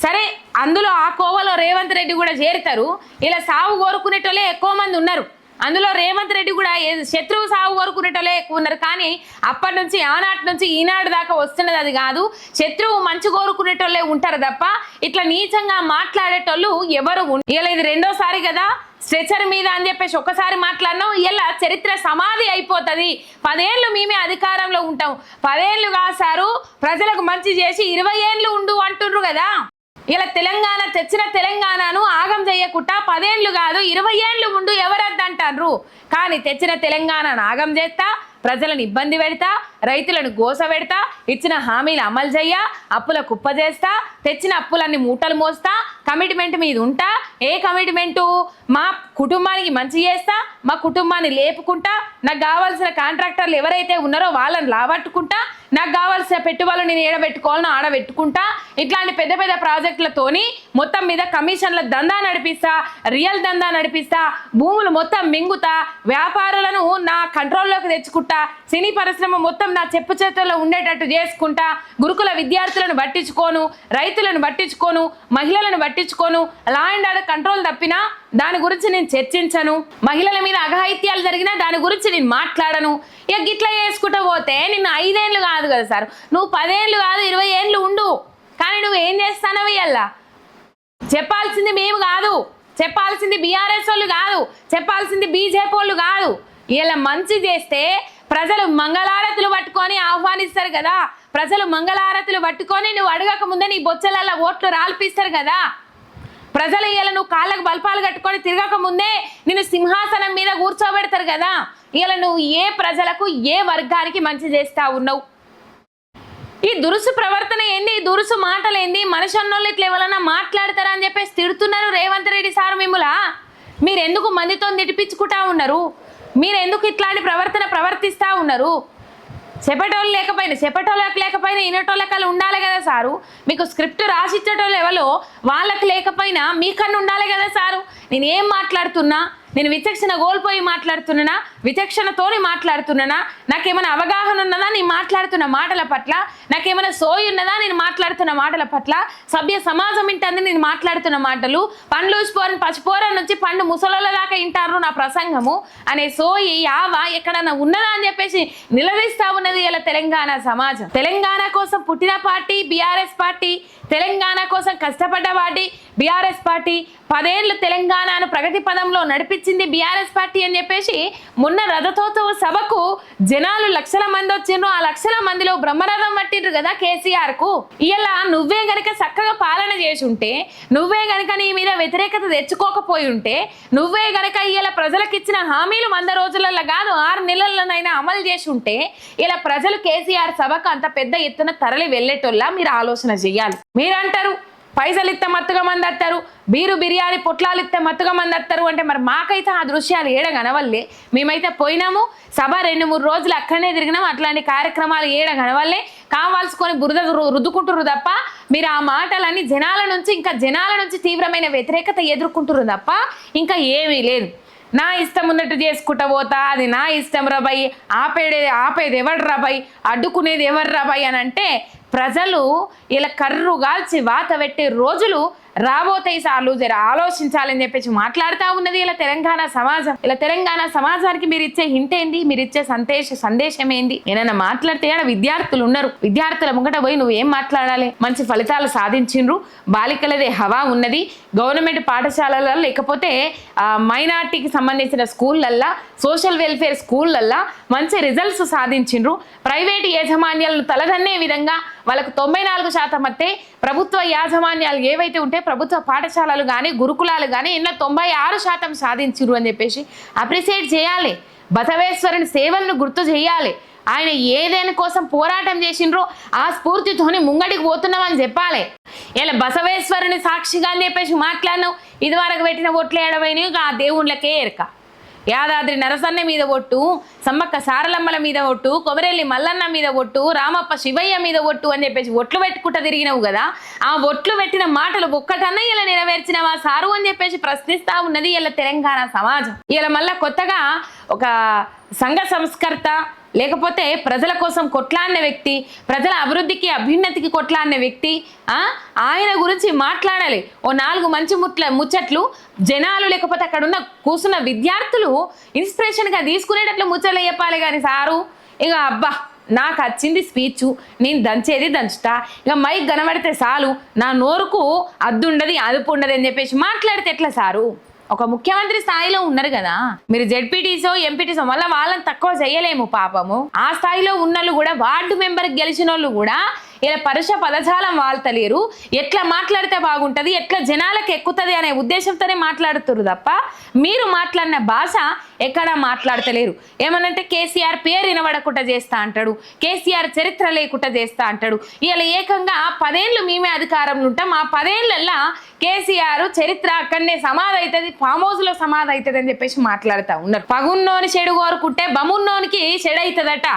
సరే అందులో ఆ కోవలో రేవంత్ రెడ్డి కూడా చేరుతారు. ఇలా సావు కోరుకునేటోళ్ళే ఎక్కువ మంది ఉన్నారు. అందులో రేవంత్ రెడ్డి కూడా శత్రువు సాగు కోరుకునేటోళ్ళే ఎక్కువ ఉన్నారు. కానీ అప్పటి నుంచి ఆనాటి నుంచి ఈనాడు దాకా వస్తున్నది అది కాదు. శత్రువు మంచి కోరుకునేటోళ్ళే ఉంటారు తప్ప ఇట్లా నీచంగా మాట్లాడేటోళ్ళు ఎవరు ఇలా ఇది రెండోసారి కదా స్ట్రెచర్ మీద అని చెప్పేసి ఒకసారి మాట్లాడినాం. ఇలా చరిత్ర సమాధి అయిపోతుంది. 10 ఏళ్ళు మేమే అధికారంలో ఉంటాం. 10 ఏళ్ళు కాసారు ప్రజలకు మంచి చేసి 20 ఏళ్ళు ఉండు అంటుండ్రు కదా. ఇలా తెలంగాణ తెచ్చిన తెలంగాణను ఆగం చేయకుండా 10 ఏళ్ళు కాదు 20 ఏళ్ళు ఉండు ఎవరద్దంటారు. కానీ తెచ్చిన తెలంగాణను ఆగం చేస్తా, ప్రజలను ఇబ్బంది పెడతా, రైతులను గోస పెడతా, ఇచ్చిన హామీలు అమలు చెయ్య, అప్పుల కుప్ప చేస్తా, తెచ్చిన అప్పులన్నీ మూటలు మోస్తా, కమిట్మెంట్ మీద ఉంటా. ఏ కమిట్మెంటు? మా కుటుంబానికి మంచి చేస్తా, మా కుటుంబాన్ని లేపుకుంటా, నాకు కావాల్సిన కాంట్రాక్టర్లు ఎవరైతే ఉన్నారో వాళ్ళని లాబట్టుకుంటా, నాకు కావాల్సిన పెట్టుబడులు నేను ఏడబెట్టుకోవాలని ఆడబెట్టుకుంటా. ఇట్లాంటి పెద్ద పెద్ద ప్రాజెక్టులతోని మొత్తం మీద కమిషన్ల దందా నడిపిస్తా, రియల్ దందా నడిపిస్తా, భూములు మొత్తం మింగుతా, వ్యాపారులను నా కంట్రోల్లోకి తెచ్చుకుంటా, సినీ పరిశ్రమ మొత్తం నా చెప్పు చేతుల్లో ఉండేటట్టు చేసుకుంటా, గురుకుల విద్యార్థులను పట్టించుకోను, రైతులను పట్టించుకోను, మహిళలను పట్టించుకోను, లా అండ్ ఆర్డర్ కంట్రోల్ తప్పినా దాని గురించి నేను చర్చించను, మహిళల మీద అఘాయిత్యాలు జరిగినా దాని గురించి నేను మాట్లాడను. ఇక గిట్లా చేసుకుంటూ పోతే నిన్ను 5 ఏళ్ళు కాదు కదా సార్, నువ్వు 10 ఏళ్ళు కాదు 20 ఏళ్ళు ఉండు. కానీ నువ్వు ఏం చేస్తానవి అలా చెప్పాల్సింది మేము కాదు, చెప్పాల్సింది బీఆర్ఎస్ వాళ్ళు కాదు, చెప్పాల్సింది బీజేపీ వాళ్ళు కాదు. ఇలా మంచి చేస్తే ప్రజలు మంగళారతులు పట్టుకొని ఆహ్వానిస్తారు కదా. ప్రజలు మంగళారతులు పట్టుకొని నువ్వు అడగక ముందే నీ బొచ్చలల్లో ఓట్లు రాల్పిస్తారు కదా. ప్రజలు ఇలా నువ్వు కాళ్ళకు బల్పాలు కట్టుకొని తిరగక ముందే నిన్ను సింహాసనం మీద కూర్చోబెడతారు కదా. ఇలా నువ్వు ఏ ప్రజలకు ఏ వర్గానికి మంచి చేస్తా ఉన్నావు? ఈ దురుసు ప్రవర్తన ఏంది, ఈ దురుసు మాటలు ఏంది? మనిషి అన్నోళ్ళు ఇట్లా ఎవరన్నా మాట్లాడతారా అని చెప్పేసి తిడుతున్నారు రేవంత్ రెడ్డి సార్ మిమ్ములా. మీరు ఎందుకు మందితో తిడిపించుకుంటా ఉన్నారు? మీరు ఎందుకు ఇట్లాంటి ప్రవర్తన ప్రవర్తిస్తూ ఉన్నారు? చెప్పేటోళ్ళు లేకపోయినా వినేటోళ్ళకి ఉండాలి కదా సారు. మీకు స్క్రిప్ట్ రాసిచ్చేటోళ్ళు ఎవరో వాళ్ళకి లేకపోయినా మీకన్నా ఉండాలి కదా సారు. నేను ఏం మాట్లాడుతున్నా, నేను విచక్షణ కోల్పోయి మాట్లాడుతున్నానా, విచక్షణతోని మాట్లాడుతున్నానా, నాకేమైనా అవగాహన ఉన్నదా నేను మాట్లాడుతున్న మాటల పట్ల, నాకేమైనా సోయి ఉన్నదా నేను మాట్లాడుతున్న మాటల పట్ల, సభ్య సమాజం వింటుంది నేను మాట్లాడుతున్న మాటలు, పండ్లు ఊసిపోరని పచ్చిపోరని నుంచి పండు ముసలోళ్ళ దాకా వింటారు నా ప్రసంగము అనే సోయి యావా ఎక్కడన్నా ఉన్నదా అని చెప్పేసి నిలదీస్తా ఉన్నది ఇలా తెలంగాణ సమాజం. తెలంగాణ కోసం పుట్టిన పార్టీ బీఆర్ఎస్ పార్టీ, తెలంగాణ కోసం కష్టపడ్డ పార్టీ బీఆర్ఎస్ పార్టీ, 10 ఏళ్ళు తెలంగాణను ప్రగతి పదంలో నడిపించింది బీఆర్ఎస్ పార్టీ అని చెప్పేసి మొన్న రథోత్సవ సభకు జనాలు లక్షల మంది వచ్చిండ్రు. ఆ లక్షల మందిలో బ్రహ్మరథం పట్టిండ్రు కదా కేసీఆర్ కు. ఇలా నువ్వే గనక చక్కగా పాలన చేసి ఉంటే, నువ్వే గనక నీ మీద వ్యతిరేకత తెచ్చుకోకపోయి ఉంటే, నువ్వే గనక ఇలా ప్రజలకు ఇచ్చిన హామీలు 100 రోజులలో కాదు 6 నెలల్లోనైనా అమలు చేసి ఉంటే ఇలా ప్రజలు కేసీఆర్ సభకు అంత పెద్ద ఎత్తున తరలి వెళ్ళేటోళ్ళ మీరు ఆలోచన చెయ్యాలి. మీరంటారు పైసలు ఇస్తే మత్తుగా మంది వస్తారు, బీరు బిర్యానీ పొట్లాలు ఇస్తే మత్తుగా మంది వస్తారు అంటే మరి మాకైతే ఆ దృశ్యాలు ఏడగనవల్లే. మేమైతే పోయినాము, సభ 2-3 రోజులు అక్కడనే తిరిగినాము, అట్లాంటి కార్యక్రమాలు ఏడగనవల్లే. కావాల్సుకొని బురద రుద్దుకుంటురు తప్ప మీరు ఆ మాటలన్నీ జనాల నుంచి తీవ్రమైన వ్యతిరేకత ఎదుర్కొంటురు తప్ప ఇంకా ఏమీ లేదు. నా ఇష్టం ఉన్నట్టు చేసుకుంటా పోతా, అది నా ఇష్టం రాబాయి, ఆపేది ఎవరు రాబాయి, అడ్డుకునేది ఎవరు రాబాయి అని అంటే ప్రజలు ఇలా కర్రు గాల్చి వాత పెట్టే రోజులు రాబోతాయి సార్లు, జర ఆలోచించాలని చెప్పేసి మాట్లాడుతూ ఉన్నది ఇలా తెలంగాణ సమాజం. ఇలా తెలంగాణ సమాజానికి మీరు ఇచ్చే హింట్ ఏంది, మీరు ఇచ్చే సందేశం ఏంది? ఏమైనా మాట్లాడితే విద్యార్థులు ఉన్నారు, విద్యార్థుల ముంగట పోయి నువ్వు ఏం మాట్లాడాలి? మంచి ఫలితాలు సాధించిండ్రు, బాలికలదే హవా ఉన్నది, గవర్నమెంట్ పాఠశాలలలో లేకపోతే మైనార్టీకి సంబంధించిన స్కూళ్ళల్లో, సోషల్ వెల్ఫేర్ స్కూళ్ళల్లో మంచి రిజల్ట్స్ సాధించిండ్రు. ప్రైవేటు యాజమాన్యాలను తలదన్నే విధంగా వాళ్ళకు 94% వస్తే ప్రభుత్వ యాజమాన్యాలు ఏవైతే ఉంటే ప్రభుత్వ పాఠశాలలు కానీ గురుకులాలు కానీ ఎన్నో 96% సాధించిరు అని చెప్పేసి అప్రిషియేట్ చేయాలి. బసవేశ్వరుని సేవలను గుర్తు చేయాలి. ఆయన ఏదైనా కోసం పోరాటం చేసిండ్రో ఆ స్ఫూర్తితోని ముంగడికి పోతున్నామని చెప్పాలి. ఇలా బసవేశ్వరుని సాక్షిగా అని చెప్పేసి మాట్లాడినావు, ఇదివరకు పెట్టిన ఓట్లు ఏడవైనవి ఆ దేవుళ్ళకే ఎరక. యాదాద్రి నరసన్న మీద ఒట్టు, సమ్మక్క సారలమ్మల మీద ఒట్టు, కొమరెల్లి మల్లన్న మీద ఒట్టు, రామప్ప శివయ్య మీద ఒట్టు అని చెప్పేసి ఒట్లు పెట్టుకుంటా తిరిగినవు కదా. ఆ ఒట్లు పెట్టిన మాటలు ఒక్కటన్నా ఇలా నెరవేర్చినవా సారు అని చెప్పేసి ప్రశ్నిస్తా ఉన్నది ఇలా తెలంగాణ సమాజం. ఇలా మళ్ళా కొత్తగా ఒక సంఘ సంస్కర్త, లేకపోతే ప్రజల కోసం కొట్లాడిన వ్యక్తి, ప్రజల అభివృద్ధికి అభ్యున్నతికి కొట్లాడిన వ్యక్తి, ఆయన గురించి మాట్లాడాలి. ఓ 4 మంచి ముచ్చట్లు జనాలు, లేకపోతే అక్కడ ఉన్న కూర్చున్న విద్యార్థులు ఇన్స్పిరేషన్గా తీసుకునేటట్లు ముచ్చట్లు చెప్పాలి. కానీ సారు ఇక అబ్బా నాకు వచ్చింది స్పీచ్, నేను దంచేది దంచుతా, ఇక మైక్ కనబడితే చాలు, నా నోరుకు అద్దుండదు అదుపు ఉండదు అని చెప్పేసి మాట్లాడితే ఎట్లా సారు? ఒక ముఖ్యమంత్రి స్థాయిలో ఉన్నారు కదా మీరు, జెడ్పీటీసో ఎంపీటీసో, మళ్ళీ వాళ్ళని తక్కువ చేయలేము పాపము. ఆ స్థాయిలో ఉన్నోళ్ళు కూడా, వార్డు మెంబర్ గెలిచిన వాళ్ళు కూడా ఇలా పరుష పదజాలం వాళ్తలేరు. ఎట్లా మాట్లాడితే బాగుంటుంది, ఎట్లా జనాలకు ఎక్కుతుంది అనే ఉద్దేశంతోనే మాట్లాడుతున్నారు తప్ప మీరు మాట్లాడిన భాష ఎక్కడా మాట్లాడతలేరు. ఏమనంటే కేసీఆర్ పేరు వినబడకుండా చేస్తా అంటాడు, కేసీఆర్ చరిత్ర లేకుండా చేస్తా అంటాడు. ఇలా ఏకంగా 10 ఏళ్ళు మేమే అధికారంలో ఉంటాం, ఆ 10 ఏళ్ళల్లా కేసీఆర్ చరిత్ర అక్కడనే సమాధి అవుతుంది, ఫామ్ హౌస్ లో సమాధి అవుతుంది అని చెప్పేసి మాట్లాడుతూ ఉన్నారు. పగున్నోని చెడు కోరుకుంటే బమున్నోనికి చెడు అవుతుందట.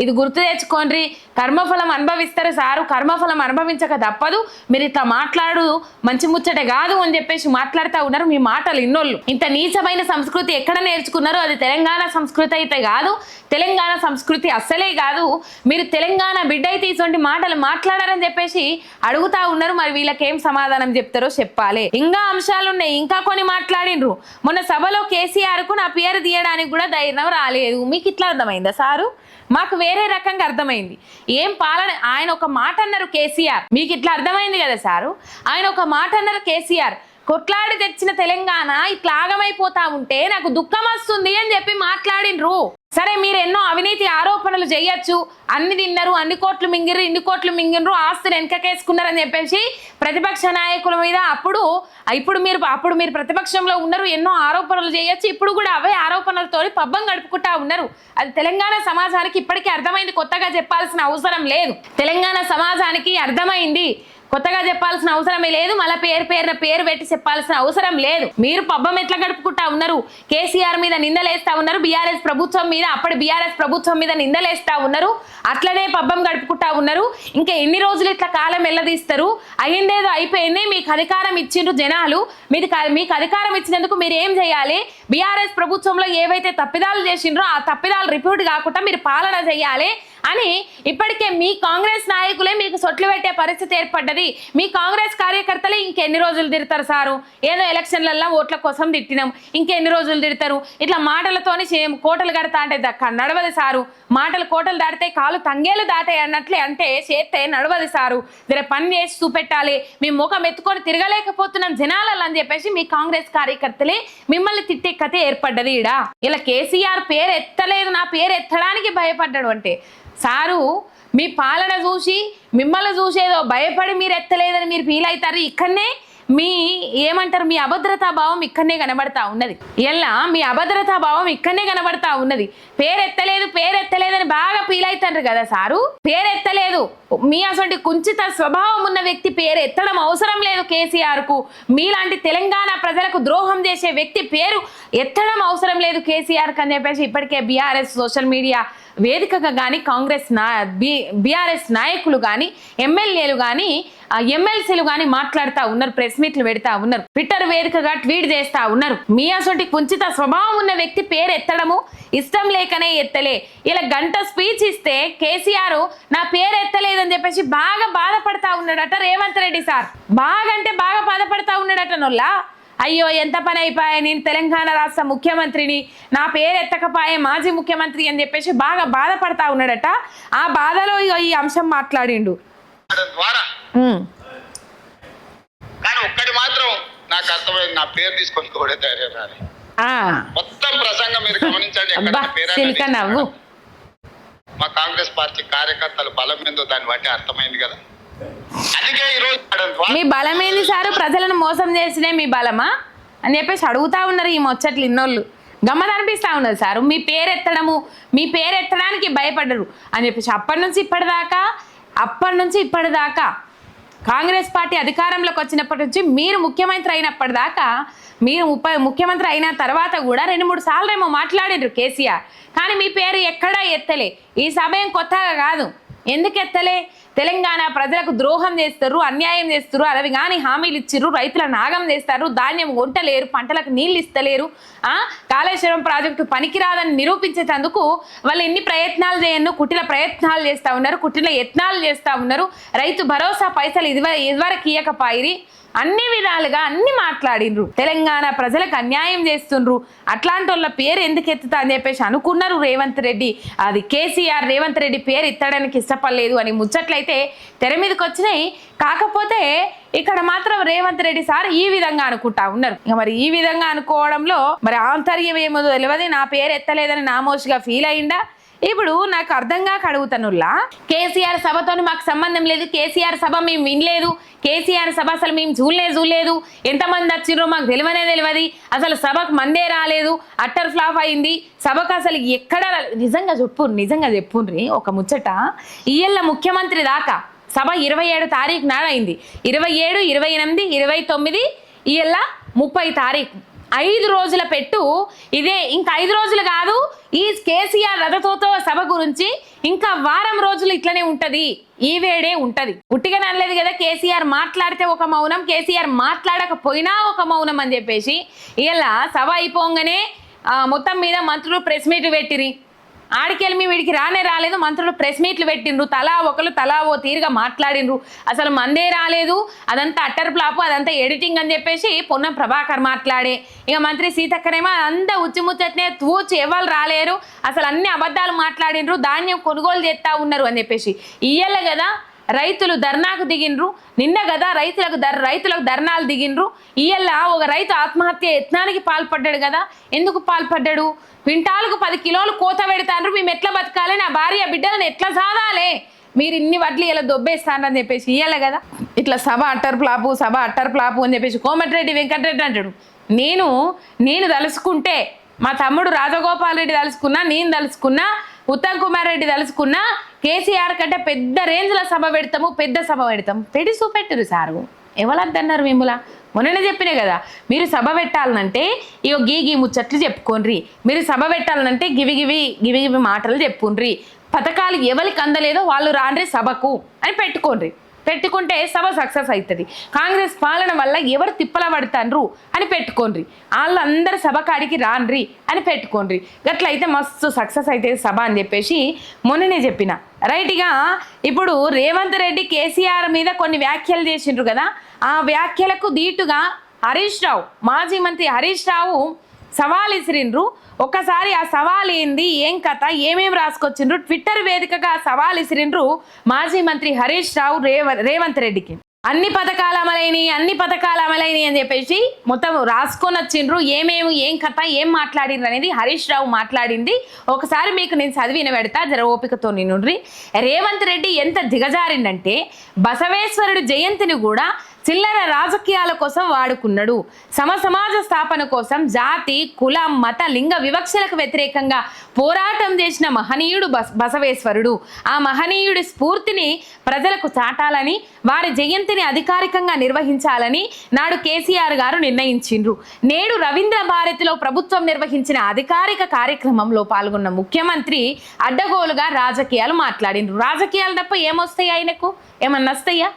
ఇది గుర్తు తెచ్చుకోండి. కర్మఫలం అనుభవిస్తారు సారు, కర్మఫలం అనుభవించక తప్పదు. మీరు ఇట్లా మాట్లాడు మంచి ముచ్చటే కాదు అని చెప్పేసి మాట్లాడుతూ ఉన్నారు. మీ మాటలు ఇన్నోళ్ళు. ఇంత నీచమైన సంస్కృతి ఎక్కడ నేర్చుకున్నారో అది తెలంగాణ సంస్కృతి అయితే కాదు, తెలంగాణ సంస్కృతి అస్సలే కాదు. మీరు తెలంగాణ బిడ్డ అయితే ఇటువంటి మాటలు మాట్లాడారని చెప్పేసి అడుగుతా ఉన్నారు. మరి వీళ్ళకి ఏం సమాధానం చెప్తారో చెప్పాలి. ఇంకా అంశాలు ఉన్నాయి, ఇంకా కొన్ని మాట్లాడిండ్రు. మొన్న సభలో కేసీఆర్ కు నా పేరు తీయడానికి కూడా ధైర్యం రాలేదు. మీకు ఇట్లా అర్థమైందా సారు? మాకు వేరే రకంగా అర్థమైంది. ఏం పాలన, ఆయన ఒక మాట అన్నారు కేసీఆర్, మీకు ఇట్లా అర్థమైంది కదా సారు? ఆయన ఒక మాట అన్నారు కేసీఆర్, కొట్లాడి తెచ్చిన తెలంగాణ ఇట్లా ఆగమైపోతా ఉంటే నాకు దుఃఖం వస్తుంది అని చెప్పి మాట్లాడినరు. సరే మీరు ఎన్నో అవినీతి ఆరోపణలు చేయొచ్చు, అన్ని తిన్నారు, అన్ని కోట్లు మింగిర్రు, ఇన్ని కోట్లు మింగినరు, ఆస్తులు వెనకకేసుకున్నారని చెప్పేసి ప్రతిపక్ష నాయకుల మీద ఇప్పుడు మీరు ప్రతిపక్షంలో ఉన్నారు, ఎన్నో ఆరోపణలు చేయొచ్చు. ఇప్పుడు కూడా అవే ఆరోపణలతో పబ్బం గడుపుకుంటా ఉన్నారు. అది తెలంగాణ సమాజానికి ఇప్పటికీ అర్థమైంది, కొత్తగా చెప్పాల్సిన అవసరం లేదు. తెలంగాణ సమాజానికి అర్థమైంది, కొత్తగా చెప్పాల్సిన అవసరమే లేదు. మళ్ళీ పేరు పెట్టి చెప్పాల్సిన అవసరం లేదు. మీరు పబ్బం ఎట్లా గడుపుకుంటా ఉన్నారు? కేసీఆర్ మీద నిందలేస్తా ఉన్నారు, బీఆర్ఎస్ ప్రభుత్వం మీద, అప్పటి బీఆర్ఎస్ ప్రభుత్వం మీద నిందలేస్తా ఉన్నారు, అట్లనే పబ్బం గడుపుకుంటా ఉన్నారు. ఇంకా ఎన్ని రోజులు ఇట్లా కాలం వెళ్ళదీస్తారు? అయ్యిందేదో అయిపోయింది. మీకు అధికారం ఇచ్చిండ్రు జనాలు, మీకు అధికారం ఇచ్చినందుకు మీరు ఏం చేయాలి? బీఆర్ఎస్ ప్రభుత్వంలో ఏవైతే తప్పిదాలు చేసిండ్రో ఆ తప్పిదాలు రిపీట్ కాకుండా మీరు పాలన చేయాలి అని ఇప్పటికే మీ కాంగ్రెస్ నాయకులే మీకు సొట్లు పెట్టే పరిస్థితి ఏర్పడ్డది. మీ కాంగ్రెస్ కార్యకర్తలే ఇంకెన్ని రోజులు తిడతారు సారు? ఏదో ఎలక్షన్లలో ఓట్ల కోసం తిట్టినాం, ఇంకెన్ని రోజులు తిడతారు? ఇట్లా మాటలతోని కోటలు కడతా అంటే నడవదు సారు. మాటలు కోటలు దాటితే కాలు తంగేలు దాటాయి అన్నట్లే, అంటే చేస్తే నడవదు సారు. జర పని చేసి చూపెట్టాలి. మీ ముఖం ఎత్తుకొని తిరగలేకపోతున్నాం జనాలలో అని చెప్పేసి మీ కాంగ్రెస్ కార్యకర్తలే మిమ్మల్ని తిట్టే కథ ఏర్పడ్డది. ఇలా కేసీఆర్ పేరు ఎత్తలేదు, నా పేరు ఎత్తడానికి భయపడ్డాడు అంటే సారు, మీ పాలన చూసి మిమ్మల్ని చూసేదో భయపడి మీరు ఎత్తలేదని మీరు ఫీల్ అవుతారు. ఇక్కడనే మీ ఏమంటారు, మీ అభద్రతా భావం ఇక్కడనే కనబడతా ఉన్నది. ఇలా మీ అభద్రతా భావం ఇక్కడనే కనబడతా ఉన్నది. పేరెత్తలేదని బాగా ఫీల్ అవుతారు కదా సారు. పేరెత్తలేదు, మీ అసలు కుంచిత స్వభావం ఉన్న వ్యక్తి పేరు ఎత్తడం అవసరం లేదు కేసీఆర్ కు. మీలాంటి తెలంగాణ ప్రజలకు ద్రోహం చేసే వ్యక్తి పేరు ఎత్తడం అవసరం లేదు కేసీఆర్ కు అని చెప్పేసి ఇప్పటికే బీఆర్ఎస్ సోషల్ మీడియా వేదికగా కానీ, కాంగ్రెస్ బీఆర్ఎస్ నాయకులు కానీ, ఎమ్మెల్యేలు కానీ, ఎమ్మెల్సీలు కానీ మాట్లాడుతూ ఉన్నారు, ప్రెస్ మీట్లు పెడతా ఉన్నారు, ట్విట్టర్ వేదికగా ట్వీట్ చేస్తా ఉన్నారు. మీ అసలు కుంచిత స్వభావం ఉన్న వ్యక్తి పేరు ఎత్తడము ఇష్టం లేకనే ఎత్తలే. ఇలా గంట స్పీచ్ ఇస్తే కేసీఆర్ నా పేరు ఎత్తలేదని చెప్పేసి బాగా బాధపడతా ఉన్నాడట రేవంత్ రెడ్డి సార్. బాగా బాధపడతా ఉన్నాడట నొల్లా. అయ్యో ఎంత పని అయిపోయా, నేను తెలంగాణ రాష్ట్ర ముఖ్యమంత్రిని, నా పేరు ఎత్తకపాయే మాజీ ముఖ్యమంత్రి అని చెప్పేసి బాగా బాధపడతా ఉన్నాడట. ఆ బాధలో ఈ అంశం మాట్లాడిండు. కానీ ఒక్కటి మాత్రం నాకు అర్థమైంది, నా పేరు తీసుకొని కూడా ధైర్యం రాలి. మొత్తం ప్రసంగం మీరు గమనించండి. నవ్వు మా కాంగ్రెస్ పార్టీ కార్యకర్తలు బలం ఏందో దాన్ని బట్టి అర్థమైంది కదా. అందుకే ఈరోజు మీ బలం ఏంది సారు? ప్రజలను మోసం చేసినే మీ బలమా అని చెప్పేసి అడుగుతా ఉన్నారు ఈ ముచ్చట్లు ఇన్నోళ్ళు. గమ్మత్ అనిపిస్తా ఉన్నది సారు. మీ పేరు ఎత్తడానికి భయపడ్డరు అని చెప్పేసి అప్పటి నుంచి ఇప్పటిదాకా కాంగ్రెస్ పార్టీ అధికారంలోకి వచ్చినప్పటి నుంచి మీరు ముఖ్యమంత్రి అయినప్పటిదాకా మీరు ముఖ్యమంత్రి అయిన తర్వాత కూడా 2-3 సార్లు ఏమో మాట్లాడినారు కేసీఆర్, కానీ మీ పేరు ఎక్కడా ఎత్తలే. ఈ సమయం కొత్తగా కాదు, ఎందుకు ఎత్తలే? తెలంగాణ ప్రజలకు ద్రోహం చేస్తారు, అన్యాయం చేస్తారు, అవి కానీ హామీలు ఇచ్చిర్రు, రైతులను నాగం చేస్తారు, ధాన్యం కొంటలేరు, పంటలకు నీళ్ళు ఇస్తలేరు, కాళేశ్వరం ప్రాజెక్టు పనికిరాదని నిరూపించేందుకు వాళ్ళు ఎన్ని ప్రయత్నాలు చేయను, కుటిల ప్రయత్నాలు చేస్తూ ఉన్నారు, కుటిల యత్నాలు చేస్తూ ఉన్నారు. రైతు భరోసా పైసలు ఇదివరకు ఇయ్యకపాయిరి, అన్ని విధాలుగా అన్ని మాట్లాడిండ్రు. తెలంగాణ ప్రజలకు అన్యాయం చేస్తుండ్రు, అట్లాంటి వాళ్ళ పేరు ఎందుకు ఎత్తుతా అని చెప్పేసి అనుకున్నారు రేవంత్ రెడ్డి. అది కేసీఆర్ రేవంత్ రెడ్డి పేరు ఎత్తడానికి ఇష్టపడలేదు అని ముచ్చట్లయితే తెర మీదకి వచ్చినాయి. కాకపోతే ఇక్కడ మాత్రం రేవంత్ రెడ్డి సార్ ఈ విధంగా అనుకుంటా ఉన్నారు. ఇక మరి ఈ విధంగా అనుకోవడంలో మరి ఆంతర్యం ఏమో తెలియదు, నా పేరు ఎత్తలేదని నామోషిగా ఫీల్ అయిందా? ఇప్పుడు నాకు అర్థం కాక అడుగుతానులా, కేసీఆర్ సభతో మాకు సంబంధం లేదు, కేసీఆర్ సభ మేము వినలేదు, కేసీఆర్ సభ అసలు మేము చూడలేదు, ఎంతమంది వచ్చిర్రో మాకు తెలియదు, అసలు సభకు మందే రాలేదు, అట్టర్ ఫ్లాప్ అయింది, సభకు అసలు ఎక్కడ నిజంగా చెప్పుండ్రి ఒక ముచ్చట. ఇయ్యల్ల ముఖ్యమంత్రి దాకా సభ 27 తారీఖు నాడు అయింది, 27, 28, 29, ఇయ్యల్ల 30 తారీఖు, 5 రోజుల పెట్టు ఇదే. ఇంకా 5 రోజులు కాదు, ఈ కేసీఆర్ రథతోతో సభ గురించి ఇంకా వారం రోజులు ఇట్లనే ఉంటది, ఈ వేడే ఉంటది. ఉట్టిగానే అనలేదు కదా, కేసీఆర్ మాట్లాడితే ఒక మౌనం, కేసీఆర్ మాట్లాడకపోయినా ఒక మౌనం అని చెప్పేసి ఇలా సభ అయిపోగానే మొత్తం మీద మంత్రులు ప్రెస్ మీట్ పెట్టిరి. ఆడికెళ్ళి వీడికి రాలేదు, మంత్రులు ప్రెస్ మీట్లు పెట్టిండ్రు, తలా ఓ తీరుగా మాట్లాడిండ్రు, అసలు మందే రాలేదు, అదంతా అట్టర్ ఫ్లాప్, అదంతా ఎడిటింగ్ అని చెప్పేసి పొన్నం ప్రభాకర్ మాట్లాడే. ఇక మంత్రి సీతక్కనేమో అంతా ఉచ్చిముచ్చట్నే తూచి ఎవరు రాలేరు, అసలు అన్ని అబద్ధాలు మాట్లాడిండ్రు, ధాన్యం కొనుగోలు చేస్తా ఉన్నారు అని చెప్పేసి. ఇయ్యాల కదా రైతులు ధర్నాకు దిగిండ్రు, నిన్న కదా రైతులకు ధర్నాలు దిగిండ్రు. ఇయ్యాల ఒక రైతు ఆత్మహత్య యత్నానికి పాల్పడ్డాడు కదా. ఎందుకు పాల్పడ్డాడు? క్వింటాలకు 10 కిలోలు కోత పెడతాండ్రు, మేము ఎట్లా బతకాలి, నా భార్య బిడ్డలను ఎట్లా సాదాలి, మీరు ఇన్ని వడ్లు ఇలా దొబ్బేస్తానని చెప్పేసి ఇయ్యాలి కదా. ఇట్లా సభ అట్టర్ ఫ్లాపు అని చెప్పేసి కోమటిరెడ్డి వెంకటరెడ్డి అంటాడు. నేను తలుసుకుంటే, మా తమ్ముడు రాజగోపాల్ రెడ్డి తలుసుకున్నా, నేను తలుసుకున్నా, ఉత్తమ్ కుమార్ రెడ్డి తలుసుకున్నా, కేసీఆర్ కంటే పెద్ద రేంజ్లో సభ పెడతాము, పెట్టి చూపెట్టరు సారు. ఎవరద్దన్నారు మిమ్మల్ని? మొన్ననే చెప్పినే కదా, మీరు సభ పెట్టాలనంటే ఇగో గీ ముచ్చట్లు చెప్పుకోండ్రి, మీరు సభ పెట్టాలనంటే గివి మాటలు చెప్పుండ్రి, పథకాలు ఎవరికి అందలేదో వాళ్ళు రాండ్రి సభకు అని పెట్టుకుంటే సభ సక్సెస్ అవుతుంది. కాంగ్రెస్ పాలన వల్ల ఎవరు తిప్పల పడతాండ్రు అని పెట్టుకోండ్రి, వాళ్ళందరూ సభ కాడికి రాండ్రి అని పెట్టుకోండ్రి, గట్లయితే మస్తు సక్సెస్ అవుతుంది సభ అని చెప్పేసి మొన్ననే చెప్పిన. రైట్గా ఇప్పుడు రేవంత్ రెడ్డి కేసీఆర్ మీద కొన్ని వ్యాఖ్యలు చేసిండ్రు కదా, ఆ వ్యాఖ్యలకు దీటుగా మాజీ మంత్రి హరీష్ రావు సవాల్ ఇసిరిండ్రు. ఒక్కసారి ఆ సవాల్ ఏంది, ఏం కథ, ఏమేమి రాసుకొచ్చిండ్రు, ట్విట్టర్ వేదికగా సవాల్ ఇసిరిండ్రు మాజీ మంత్రి హరీష్ రావు రేవంత్ రెడ్డికి. అన్ని పథకాలు అమలైనవి అని చెప్పేసి మొత్తం రాసుకొని వచ్చిండ్రు. ఏం కథ, ఏం మాట్లాడిండ్రు అనేది హరీష్ రావు మాట్లాడింది ఒకసారి మీకు నేను చదివిన పెడతా, జర ఓపికతో నిన్నుండ్రి. రేవంత్ రెడ్డి ఎంత దిగజారిందంటే బసవేశ్వరుడు జయంతిని కూడా చిల్లర రాజకీయాల కోసం వాడుకున్నాడు. సమాజ స్థాపన కోసం జాతి, కులం, మత, లింగ వివక్షలకు వ్యతిరేకంగా పోరాటం చేసిన మహనీయుడు బసవేశ్వరుడు. ఆ మహనీయుడి స్ఫూర్తిని ప్రజలకు చాటాలని, వారి జయంతిని అధికారికంగా నిర్వహించాలని నాడు కేసీఆర్ గారు నిర్ణయించిండ్రు. నేడు రవీంద్ర భారతిలో ప్రభుత్వం నిర్వహించిన అధికారిక కార్యక్రమంలో పాల్గొన్న ముఖ్యమంత్రి అడ్డగోలుగా రాజకీయాలు మాట్లాడిండ్రు. రాజకీయాలు తప్ప ఏమొస్తాయి ఆయనకు? ఏమన్నా వస్తాయా?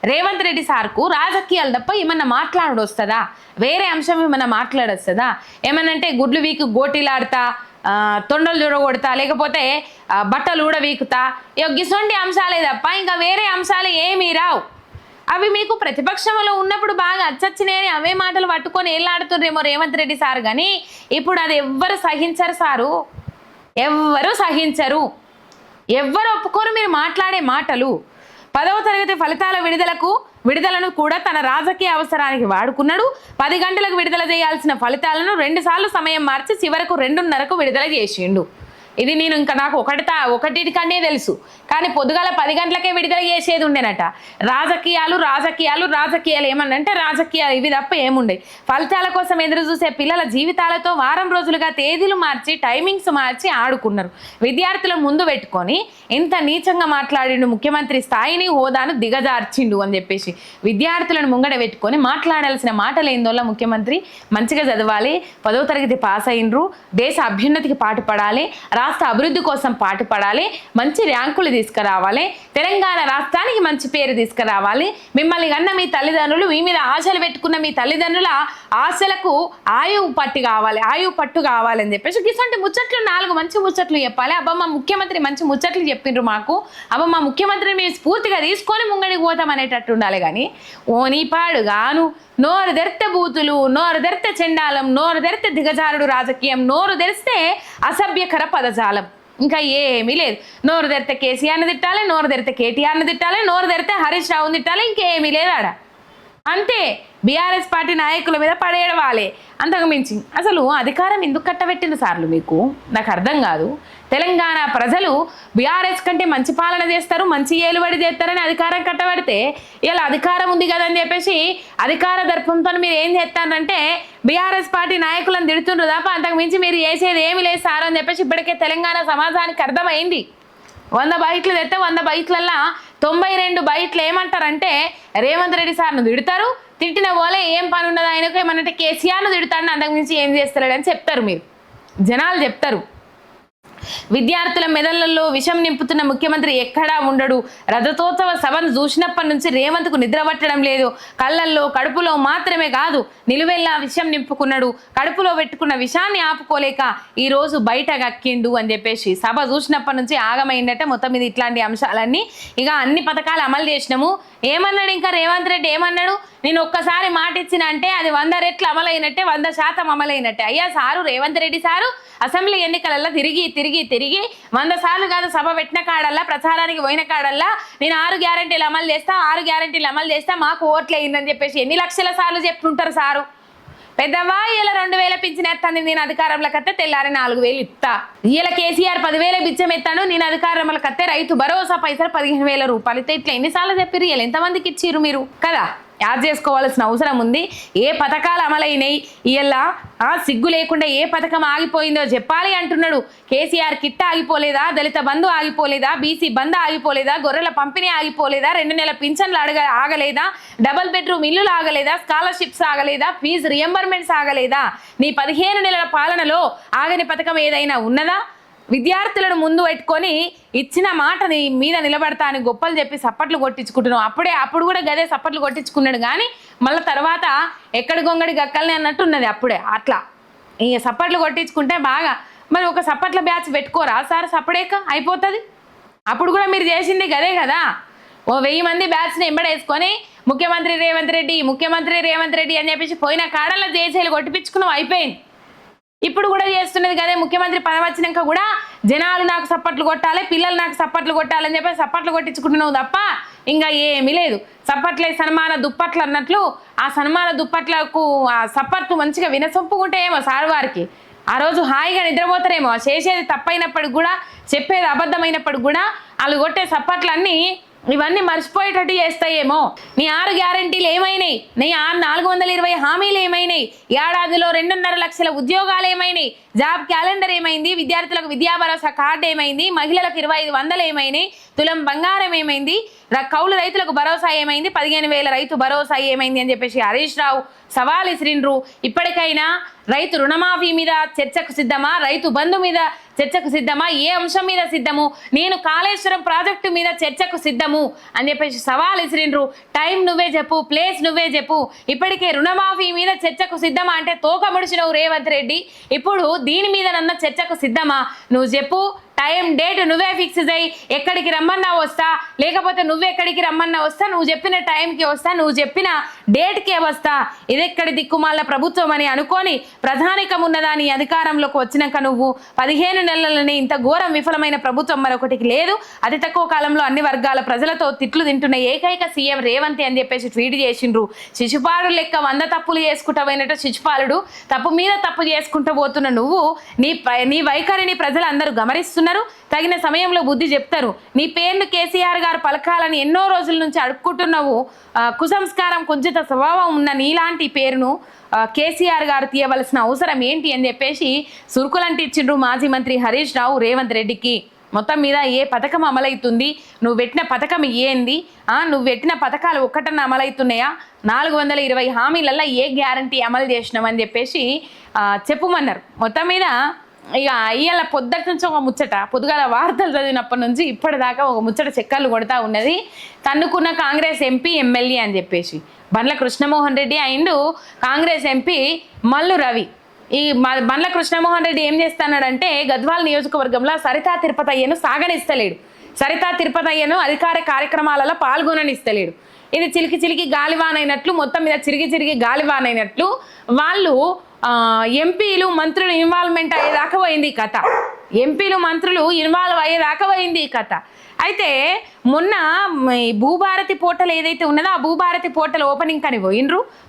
రేవంత్ రెడ్డి సార్కు రాజకీయాలు తప్ప ఏమన్నా మాట్లాడు వస్తుందా? వేరే అంశం ఏమన్నా మాట్లాడొస్తుందా? ఏమనంటే గుడ్లు వీకు గోటీలాడతా, తొండలు చూడగొడతా, లేకపోతే బట్టలు ఊడవీకుతా, గిసొంటి అంశాలే తప్ప ఇంకా వేరే అంశాలు ఏమీ రావు. అవి మీకు ప్రతిపక్షంలో ఉన్నప్పుడు బాగా అచ్చచ్చినాయని అవే మాటలు పట్టుకొని ఏళ్ళాడుతుండ్రేమో రేవంత్ రెడ్డి సార్, కానీ ఇప్పుడు అది ఎవ్వరు సహించరు సారు, ఎవ్వరు సహించరు, ఎవ్వరు ఒప్పుకోరు మీరు మాట్లాడే మాటలు. 10వ తరగతి ఫలితాల విడుదలను కూడా తన రాజకీయ అవసరానికి వాడుకున్నాడు. 10 గంటలకు విడుదల చేయాల్సిన ఫలితాలను 2 సార్లు సమయం మార్చి చివరకు 2:30కు విడుదల చేసిండు. ఇది నేను ఇంకా నాకు ఒకటికనే తెలుసు. కానీ పొద్దుగాల 10 గంటలకే విడుదల చేసేది ఉండేనట. రాజకీయాలు ఏమన్నంటే రాజకీయాలు ఇవి తప్ప ఏముండే. ఫలితాల కోసం ఎదురు చూసే పిల్లల జీవితాలతో వారం రోజులుగా తేదీలు మార్చి టైమింగ్స్ మార్చి ఆడుకున్నారు. విద్యార్థుల ముందు పెట్టుకొని ఇంత నీచంగా మాట్లాడిండు ముఖ్యమంత్రి, స్థాయిని హోదాను దిగజార్చిండు అని చెప్పేసి విద్యార్థులను ముంగడ పెట్టుకొని మాట్లాడాల్సిన మాటలు ఏందోళ్ళ ముఖ్యమంత్రి మంచిగా చదవాలి, 10వ తరగతి పాస్ అయినరు, దేశ అభ్యున్నతికి పాటుపడాలి, రాష్ట్ర అభివృద్ధి కోసం పాటుపడాలి, మంచి ర్యాంకులు తీసుకురావాలి, తెలంగాణ రాష్ట్రానికి మంచి పేరు తీసుకురావాలి, మిమ్మల్ని కన్న మీ తల్లిదండ్రులు, మీ మీద ఆశలు పెట్టుకున్న మీ తల్లిదండ్రుల ఆశలకు ఆయువు పట్టు కావాలని చెప్పేసి ఇటువంటి ముచ్చట్లు 4 మంచి ముచ్చట్లు చెప్పాలి. అబ్బా మా ముఖ్యమంత్రి మంచి ముచ్చట్లు చెప్పిండ్రు మాకు, అబ్బా మా ముఖ్యమంత్రిని మేము స్ఫూర్తిగా తీసుకొని ముంగడికి పోతాం అనేటట్టు ఉండాలి. కానీ ఓనీ పాడు గాను నోరు తెరిస్తే బూతులు, నోరు తెరిస్తే చెండాలం, నోరు తెరిస్తే దిగజారుడు రాజకీయం, నోరు తెరిస్తే అసభ్యకర పదజాలం, ఇంకా ఏమీ లేదు. నోరు తెరితే కేసీఆర్ని తిట్టాలి, నోరు తెరితే కేటీఆర్ని తిట్టాలి, నోరు తెరితే హరీష్ రావుని తిట్టాలి, ఇంకేమీ లేదు ఆడ. అంతే బీఆర్ఎస్ పార్టీ నాయకుల మీద పడేయడవాలి. అంతకు మించి అసలు అధికారం ఎందుకు కట్టబెట్టిన సార్లు మీకు నాకు అర్థం కాదు. తెలంగాణ ప్రజలు బీఆర్ఎస్ కంటే మంచి పాలన చేస్తారు, మంచి ఏలుబడి చేస్తారని అధికారం కట్టబెడితే ఇలా అధికారం ఉంది కదని చెప్పేసి అధికార దర్పంతో మీరు ఏం చేస్తారంటే బీఆర్ఎస్ పార్టీ నాయకులను తిడుతుండ్రు తప్ప అంతకు మించి మీరు చేసేది ఏమి లేదు సార్ అని చెప్పేసి ఇప్పటికే తెలంగాణ సమాజానికి అర్థమైంది. 100 బైట్లు తెస్తే 100 బైట్లల్లో 92 బైట్లు ఏమంటారంటే రేవంత్ రెడ్డి సార్ను తిడతారు, తిట్టిన పోలే ఏం పని ఉండదు ఆయనకు, ఏమనంటే కేసీఆర్ను తిడతాడని అంతకు మించి ఏం చేస్తారని చెప్తారు. మీరు జనాలు చెప్తారు. విద్యార్థుల మెదళ్లలో విషం నింపుతున్న ముఖ్యమంత్రి ఎక్కడా ఉండడు. రజతోత్సవ సభను చూసినప్పటి నుంచి రేవంత్కు నిద్ర పట్టడం లేదు. కళ్ళల్లో కడుపులో మాత్రమే కాదు నిలువెల్లా విషం నింపుకున్నాడు. కడుపులో పెట్టుకున్న విషాన్ని ఆపుకోలేక ఈరోజు బయట గక్కిండు అని చెప్పేసి సభ చూసినప్పటి నుంచి ఆగమైందట. మొత్తం మీద ఇట్లాంటి అంశాలన్నీ ఇక అన్ని పథకాలు అమలు చేసినాము. ఏమన్నాడు ఇంకా రేవంత్ రెడ్డి ఏమన్నాడు, నేను ఒక్కసారి మాట ఇచ్చిన అంటే అది 100 రెట్లు అమలైనట్టే, 100% అమలైనట్టే. అయ్యా sir Revanth Reddy sir assembly ఎన్నికలలో తిరిగి 100 సార్లు కాదు సభ పెట్టిన కాడల్లా, ప్రచారానికి పోయిన కాడల్లా నేను 6 గ్యారెంటీలు అమలు చేస్తా మాకు ఓట్లు అయిందని చెప్పేసి ఎన్ని లక్షల సార్లు చెప్తుంటారు సారు. పెద్దవా ఇలా 2000 పింఛన్ ఎత్తాను నేను అధికారంలోకి వస్తే తెల్లారి 4000 ఇస్తా. ఇలా కేసీఆర్ 10,000 బిచ్చం ఎత్తాను నేను అధికారంలోకి వస్తే రైతు భరోసా పైసలు 15,000 రూపాయలు ఇస్తే ఇట్లా ఎన్నిసార్లు చెప్పిర్రు, ఇలా ఎంతమందికి ఇచ్చిర్రు మీరు కదా. యాడ్ చేసుకోవాల్సిన అవసరం ఉంది. ఏ పథకాలు అమలైనాయి ఇలా సిగ్గు లేకుండా ఏ పథకం ఆగిపోయిందో చెప్పాలి అంటున్నాడు. కేసీఆర్ కిట్ ఆగిపోలేదా, దళిత బంధు ఆగిపోలేదా, బీసీ బంద్ ఆగిపోలేదా, గొర్రెల పంపిణీ ఆగిపోలేదా, 2 నెలల పింఛన్లు ఆగలేదా, డబుల్ బెడ్రూమ్ ఇల్లులు ఆగలేదా, స్కాలర్షిప్స్ ఆగలేదా, ఫీజు రియంబర్మెంట్స్ ఆగలేదా, నీ 15 నెలల పాలనలో ఆగని పథకం ఏదైనా ఉన్నదా? విద్యార్థులను ముందు పెట్టుకొని ఇచ్చిన మాటని మీద నిలబడతా అని గొప్పలు చెప్పి సప్పట్లు కొట్టించుకుంటున్నాం. అప్పుడు కూడా గదే సప్పట్లు కొట్టించుకున్నాడు. కానీ మళ్ళీ తర్వాత ఎక్కడి గొంగడి గక్కల్ని అన్నట్టు ఉన్నది. అప్పుడే అట్లా ఇక సప్పట్లు కొట్టించుకుంటే బాగా మరి ఒక సప్పట్ల బ్యాచ్ పెట్టుకోరా సార్, సపడేక అయిపోతుంది. అప్పుడు కూడా మీరు చేసింది గదే కదా, ఓ 1000 మంది బ్యాచ్ని ఎంబడేసుకొని ముఖ్యమంత్రి రేవంత్ రెడ్డి అని చెప్పేసి పోయిన కాడల్లో జేసీలు కొట్టిపించుకున్నాం, అయిపోయింది. ఇప్పుడు కూడా చేస్తున్నది కదే, ముఖ్యమంత్రి పదవి వచ్చినాక కూడా జనాలు నాకు సప్పట్లు కొట్టాలి, పిల్లలు నాకు సప్పట్లు కొట్టాలని చెప్పి సప్పట్లు కొట్టించుకుంటున్నావు తప్ప ఇంకా ఏమీ లేదు. సప్పట్లే సన్మాన దుప్పట్లు అన్నట్లు ఆ సన్మాన దుప్పట్లకు ఆ సప్పట్లు మంచిగా వినసొప్పుకుంటాయేమో సార్ వారికి. ఆ రోజు హాయిగా నిద్రపోతారేమో. చేసేది తప్పైనప్పటికి కూడా, చెప్పేది అబద్ధమైనప్పటికి కూడా వాళ్ళు కొట్టే సప్పట్లన్నీ ఇవన్నీ మర్చిపోయేటట్టు చేస్తాయేమో. నీ 6 గ్యారెంటీలు ఏమైనాయి, నీ 420 హామీలు ఏమైనాయి, ఏడాదిలో 2.5 లక్షల ఉద్యోగాలు ఏమైనాయి, జాబ్ క్యాలెండర్ ఏమైంది, విద్యార్థులకు విద్యా భరోసా కార్డు ఏమైంది, మహిళలకు 2500 ఏమైనాయి, తులం బంగారం ఏమైంది, కౌలు రైతులకు భరోసా ఏమైంది, 15,000 రైతు భరోసా ఏమైంది అని చెప్పేసి హరీష్ రావు సవాల్ ఇసిరిండ్రు. ఇప్పటికైనా రైతు రుణమాఫీ మీద చర్చకు సిద్ధమా, రైతు బంధు మీద చర్చకు సిద్ధమా, ఏ అంశం మీద సిద్ధము, నేను కాళేశ్వరం ప్రాజెక్టు మీద చర్చకు సిద్ధము అని చెప్పేసి సవాల్ ఇసిరిండ్రు. టైం నువ్వే చెప్పు, ప్లేస్ నువ్వే చెప్పు. ఇప్పటికే రుణమాఫీ మీద చర్చకు సిద్ధమా అంటే తోక ముడిచినవు రేవంత్ రెడ్డి. ఇప్పుడు దీని మీద నన్న చర్చకు సిద్ధమా నువ్వు చెప్పు. టైం డేట్ నువ్వే ఫిక్స్ చేయి. ఎక్కడికి రమ్మన్నా వస్తా, లేకపోతే నువ్వెక్కడికి రమ్మన్నా వస్తా, నువ్వు చెప్పిన టైంకి వస్తా, నువ్వు చెప్పిన డేట్కే వస్తా, ఇదెక్కడి దిక్కుమాల ప్రభుత్వం అని అనుకొని ప్రధానికం ఉన్నదాని అధికారంలోకి వచ్చినాక నువ్వు 15 నెలలని ఇంత ఘోరం విఫలమైన ప్రభుత్వం మరొకటికి లేదు. అతి తక్కువ కాలంలో అన్ని వర్గాల ప్రజలతో తిట్లు తింటున్న ఏకైక సీఎం రేవంత్ అని చెప్పేసి ట్వీట్ చేసిండ్రు. శిశుపాలుడు లెక్క 100 తప్పులు చేసుకుంటా పోయినట్టు శిశుపాలుడు తప్పు మీద తప్పు చేసుకుంటూ పోతున్న నువ్వు నీ వైఖరిని ప్రజలందరూ గమనిస్తున్నారు. తగిన సమయంలో బుద్ధి చెప్తారు. నీ పేరును కేసీఆర్ గారు పలకాలని ఎన్నో రోజుల నుంచి అడుక్కుంటున్నావు. కుసంస్కారం కొంచెం స్వభావం ఉన్న నీలాంటి పేరును కేసీఆర్ గారు తీయవలసిన అవసరం ఏంటి అని చెప్పేసి సురుకులంటిచ్చిండ్రు మాజీ మంత్రి హరీష్ రావు రేవంత్ రెడ్డికి. మొత్తం మీద ఏ పథకం అమలవుతుంది, నువ్వు పెట్టిన పథకం ఏంది, నువ్వు పెట్టిన పథకాలు ఒక్కటన్నా అమలవుతున్నాయా, 420 హామీలల్లో ఏ గ్యారంటీ అమలు చేసినామని చెప్పేసి చెప్పుమన్నారు. మొత్తం మీద ఇక ఇవాళ పొద్దుటి నుంచి ఒక ముచ్చట, పొద్దుగాల వార్తలు చదివినప్పటి నుంచి ఇప్పటిదాకా ఒక ముచ్చట చెక్కర్లు కొడతా ఉన్నది. తన్నుకున్న కాంగ్రెస్ ఎంపీ ఎమ్మెల్యే అని చెప్పేసి బండ్ల కృష్ణమోహన్ రెడ్డి అండ్ కాంగ్రెస్ ఎంపీ మల్లు రవి. ఈ బండ్ల కృష్ణమోహన్ రెడ్డి ఏం చేస్తున్నాడంటే గద్వాల్ నియోజకవర్గంలో సరితా తిరుపతయ్యను సాగనిస్తలేడు. సరితా తిరుపతయ్యను అధికార కార్యక్రమాలలో పాల్గొననిస్తలేడు. ఇది చిలికి గాలివానైనట్లు, మొత్తం మీద చిరిగి గాలివానైనట్లు వాళ్ళు ఎంపీలు మంత్రులు ఇన్వాల్వ్మెంట్ అయ్యేదాకా పోయింది ఈ కథ. ఎంపీలు మంత్రులు ఇన్వాల్వ్ అయ్యేదాకా పోయింది ఈ కథ. అయితే మొన్న భూభారతి పోర్టల్ ఏదైతే ఉన్నదో ఆ భూభారతి పోర్టల్ ఓపెనింగ్ అని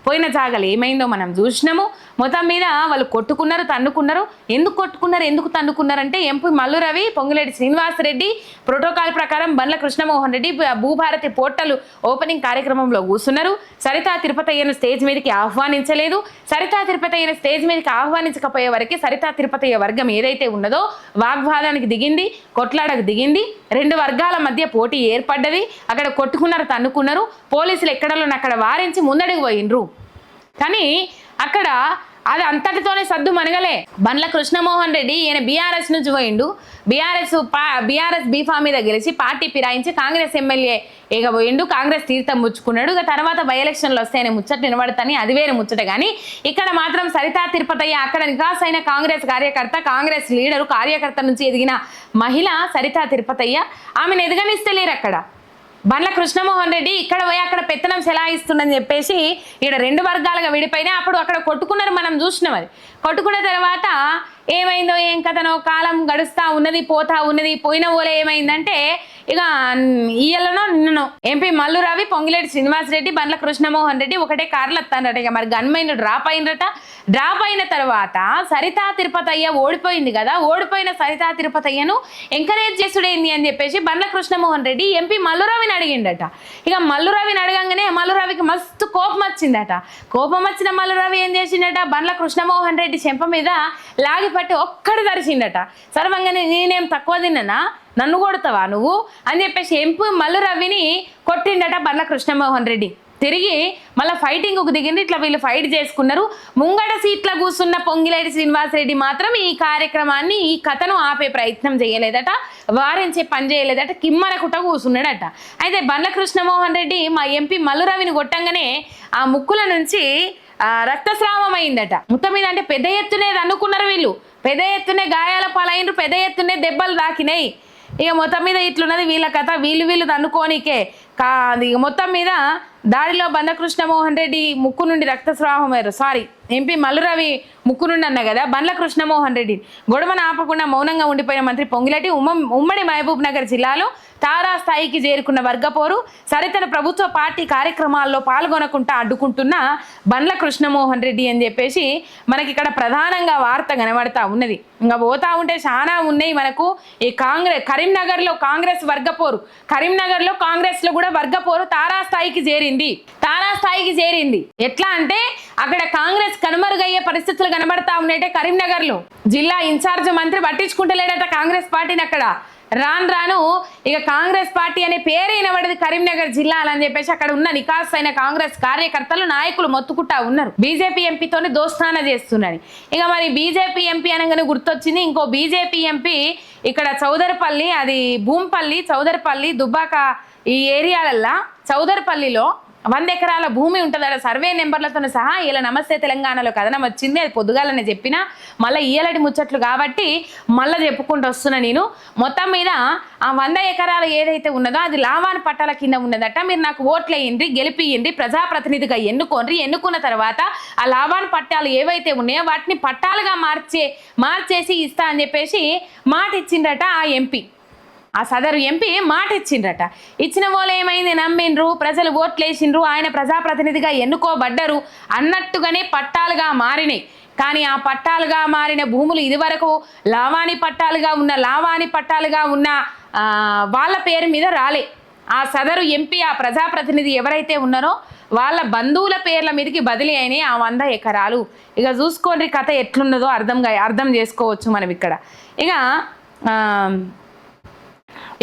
పోయిన జాగాలు ఏమైందో మనం చూసినాము. మొత్తం మీద వాళ్ళు కొట్టుకున్నారు, తన్నుకున్నారు. ఎందుకు కొట్టుకున్నారు, ఎందుకు తన్నుకున్నారంటే ఎంపీ మల్లు రవి, పొంగులేటి శ్రీనివాసరెడ్డి ప్రోటోకాల్ ప్రకారం బండ్ల కృష్ణమోహన్ రెడ్డి భూభారతి పోర్టల్ ఓపెనింగ్ కార్యక్రమంలో కూర్చున్నారు. సరితా తిరుపతయ్యను స్టేజ్ మీదకి ఆహ్వానించలేదు. సరితా తిరుపతయ్యను స్టేజ్ మీదకి ఆహ్వానించకపోయే వరకు సరితా తిరుపతయ్య వర్గం ఏదైతే ఉన్నదో వాగ్వాదానికి దిగింది, కొట్లాడకు దిగింది. 2 వర్గాల మధ్య పోటీ ఏర్పడ్డది. అక్కడ కొట్టుకున్నారు, తన్నుకున్నారు. పోలీసులు ఎక్కడలోనే అక్కడ వారించి ముందడుగు పోయిండ్రు. కానీ అక్కడ అది అంతటితోనే సద్దు మనగలే. బండ్ల కృష్ణమోహన్ రెడ్డి ఈయన బీఆర్ఎస్ నుంచి పోయిండు. బీఆర్ఎస్ బీఫామ్ మీద గెలిచి పార్టీ ఫిరాయించి కాంగ్రెస్ ఎమ్మెల్యే పోయిండు. కాంగ్రెస్ తీర్థం ముచ్చుకున్నాడు. ఇక తర్వాత బై ఎలక్షన్లు వస్తాయని ముచ్చట నిలబడతాని అది వేరే ముచ్చట. కానీ ఇక్కడ మాత్రం సరితా తిరుపతయ్య అక్కడ నికాస్ అయిన కాంగ్రెస్ కార్యకర్త, కాంగ్రెస్ లీడరు, కార్యకర్త నుంచి ఎదిగిన మహిళ సరితా తిరుపతయ్య. ఆమెను ఎదగనిస్తలేరు అక్కడ. బండ్ల కృష్ణమోహన్ రెడ్డి ఇక్కడ పోయి అక్కడ పెత్తనం సెలాయిస్తుందని చెప్పేసి ఇక్కడ 2 వర్గాలుగా విడిపోయినా. అప్పుడు అక్కడ కొట్టుకున్నారు, మనం చూసినాం. అది కొట్టుకున్న తర్వాత ఏమైందో ఏం కథనో కాలం గడుస్తూ ఉన్నది, పోతా ఉన్నది. పోయిన ఓలే ఏమైందంటే ఇక ఇయ్యలనో నిన్ననో ఎంపీ మల్లు రవి, పొంగిలేటి శ్రీనివాసరెడ్డి, బండ్ల కృష్ణమోహన్ రెడ్డి ఒకటే కార్లు వస్తానట. ఇక మరి గన్మైన్ డ్రాప్ అయినట. డ్రాప్ అయిన తర్వాత సరితా తిరుపతయ్య ఓడిపోయింది కదా, ఓడిపోయిన సరితా తిరుపతయ్యను ఎంకరేజ్ చేసుడేంది అని చెప్పేసి బండ్ల కృష్ణమోహన్ రెడ్డి ఎంపీ మల్లు రవిని అడిగిండట. ఇక మల్లు రవిని అడగంగానే మల్లు రవికి మస్తు కోపం వచ్చిందట. కోపం వచ్చిన మల్లు రవి ఏం చేసిండట, బండ్ల కృష్ణమోహన్ రెడ్డి చెంప మీద లాగిపట్టి ఒక్కడు తరిచిండట. సర్వంగానే నేనేం తక్కువ తిన్నానా, నన్ను కొడతావా నువ్వు అని చెప్పేసి ఎంపీ మల్లు రవిని కొట్టిండట బండ్ల కృష్ణమోహన్ రెడ్డి. తిరిగి మళ్ళీ ఫైటింగ్కు దిగింది. ఇట్లా వీళ్ళు ఫైట్ చేసుకున్నారు. ముంగట సీట్లో కూర్చున్న పొంగిలేటి శ్రీనివాసరెడ్డి మాత్రం ఈ కార్యక్రమాన్ని, ఈ కథను ఆపే ప్రయత్నం చేయలేదట, వారించే పని చేయలేదట, కిమ్మరకుట కూర్చున్నాడట. అయితే బండ్ల కృష్ణమోహన్ రెడ్డి మా ఎంపీ మల్లు రవిని కొట్టంగానే ఆ ముక్కుల నుంచి రక్తస్రావం అయిందట. మొత్తం మీద అంటే పెద్ద ఎత్తునే అనుకున్నారు వీళ్ళు, పెద్ద ఎత్తునే గాయాల పాలైనరు, పెద్ద ఎత్తునే దెబ్బలు తాకినాయి. ఇక మొత్తం మీద ఇట్లున్నది వీళ్ళ కథ. వీళ్ళు తన్నుకోనికే ఇక మొత్తం మీద దాడిలో బండ్ల కృష్ణమోహన్ రెడ్డి ముక్కు నుండి రక్తస్రావం ఎంపీ మల్లు రవి ముక్కు నుండి అన్న కదా, బండ్ల కృష్ణమోహన్ రెడ్డి గొడవను ఆపకుండా మౌనంగా ఉండిపోయిన మంత్రి పొంగిలేటి ఉమ్మడి మహబూబ్ నగర్ జిల్లాలో తారాస్థాయికి చేరుకున్న వర్గపోరు. సరితన ప్రభుత్వ పార్టీ కార్యక్రమాల్లో పాల్గొనకుండా అడ్డుకుంటున్న బండ్ల కృష్ణమోహన్ రెడ్డి అని చెప్పేసి మనకి ఇక్కడ ప్రధానంగా వార్త కనబడతా ఉన్నది. ఇంకా పోతా ఉంటే చాలా ఉన్నాయి మనకు. ఈ కరీంనగర్లో కాంగ్రెస్ వర్గపోరు, కరీంనగర్లో కాంగ్రెస్లో కూడా వర్గపోరు తారాస్థాయికి చేరింది. ఎట్లా అంటే అక్కడ కాంగ్రెస్ కనుమరుగయ్యే పరిస్థితులు కనబడతా ఉన్నాయంటే కరీంనగర్లో జిల్లా ఇన్ఛార్జ్ మంత్రి పట్టించుకుంటలేడట కాంగ్రెస్ పార్టీని. అక్కడ రాను ఇక కాంగ్రెస్ పార్టీ అనే పేరే వినబడేది కరీంనగర్ జిల్లాలో అని చెప్పేసి అక్కడ ఉన్న నికాస్ అయిన కాంగ్రెస్ కార్యకర్తలు, నాయకులు మొత్తుకుంటా ఉన్నారు. బీజేపీ ఎంపీతోనే దోస్తానా చేస్తున్నది. ఇక మరి బీజేపీ ఎంపీ అనగానే గుర్తొచ్చింది ఇంకో బీజేపీ ఎంపీ ఇక్కడ చౌదరపల్లి, అది భూంపల్లి, చౌదరపల్లి, దుబ్బాక ఈ ఏరియాలల్లా చౌదరపల్లిలో 100 ఎకరాల భూమి ఉంటుందట, సర్వే నెంబర్లతో సహా. ఇలా నమస్తే తెలంగాణలో కథనం వచ్చింది, అది పొద్దుగాలనే చెప్పిన, మళ్ళీ ఇయ్యలటి ముచ్చట్లు కాబట్టి మళ్ళీ చెప్పుకుంటూ వస్తున్నా నేను. మొత్తం మీద ఆ 100 ఎకరాలు ఏదైతే ఉన్నదో అది లావాన్ పట్టాల కింద ఉన్నదట. మీరు నాకు ఓట్లు వేయండి, గెలిపియండి, ప్రజాప్రతినిధిగా ఎన్నుకోండి, ఎన్నుకున్న తర్వాత ఆ లావాన్ పట్టాలు ఏవైతే ఉన్నాయో వాటిని పట్టాలుగా మార్చేసి ఇస్తా అని చెప్పేసి మాట ఇచ్చిండట ఆ ఎంపీ. ఆ సదరు ఎంపీ మాట ఇచ్చిండ్రట. ఇచ్చిన వాళ్ళు ఏమైంది, నమ్మిండ్రు, ప్రజలు ఓట్లేసిండ్రు, ఆయన ప్రజాప్రతినిధిగా ఎన్నుకోబడ్డరు అన్నట్టుగానే పట్టాలుగా మారినాయి. కానీ ఆ పట్టాలుగా మారిన భూములు ఇదివరకు లావాణి పట్టాలుగా ఉన్న వాళ్ళ పేరు మీద రాలే. ఆ సదరు ఎంపీ, ఆ ప్రజాప్రతినిధి ఎవరైతే ఉన్నారో వాళ్ళ బంధువుల పేర్ల మీదకి బదిలీ అయినాయి ఆ 100 ఎకరాలు. ఇక చూసుకోండి కథ ఎట్లున్నదో అర్థం చేసుకోవచ్చు మనం ఇక్కడ. ఇక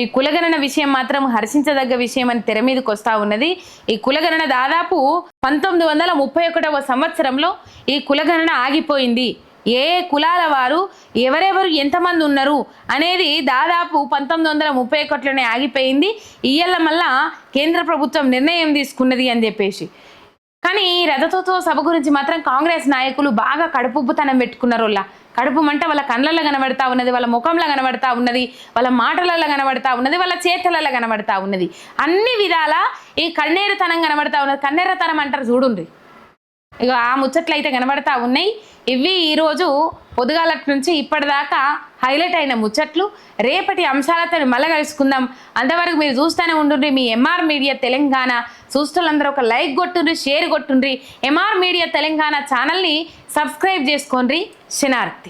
ఈ కులగణన విషయం మాత్రం హర్షించదగ్గ విషయం అని తెర మీదకి వస్తూ ఉన్నది. ఈ కులగణన దాదాపు 1931వ సంవత్సరంలో ఈ కులగణన ఆగిపోయింది. ఏ కులాల వారు ఎవరెవరు ఎంతమంది ఉన్నారు అనేది దాదాపు 1931లోనే ఆగిపోయింది. ఇయ్యాల మళ్ళా కేంద్ర ప్రభుత్వం నిర్ణయం తీసుకున్నది అని చెప్పేసి. కానీ రజతోత్సవ సభ గురించి మాత్రం కాంగ్రెస్ నాయకులు బాగా కడుపుబ్బుతనం పెట్టుకున్నారు. కడుపు మంట వాళ్ళ కళ్ళల్లో కనబడతా ఉన్నది, వాళ్ళ ముఖంలో కనబడతా ఉన్నది, వాళ్ళ మాటలలో కనబడతా ఉన్నది, వాళ్ళ చేతులలో కనబడతా ఉన్నది. అన్ని విధాల ఈ కన్నేరుతనం కనబడతా ఉన్నది. కన్నేరతనం అంటారు చూడుండ్రి, ఇక ఆ ముచ్చట్లు అయితే కనబడతా ఉన్నాయి. ఇవి ఈరోజు పొద్దుగాలటి నుంచి ఇప్పటిదాకా హైలైట్ అయిన ముచ్చట్లు. రేపటి అంశాలతో మళ్ళీ కలుసుకుందాం. అంతవరకు మీరు చూస్తూనే ఉండుండ్రి మీ ఎంఆర్ మీడియా తెలంగాణ. చూస్తులందరూ ఒక లైక్ కొట్టుండ్రి, షేర్ కొట్టుండ్రి. ఎంఆర్ మీడియా తెలంగాణ ఛానల్ని సబ్స్క్రైబ్ చేసుకోండి. శనార్థి.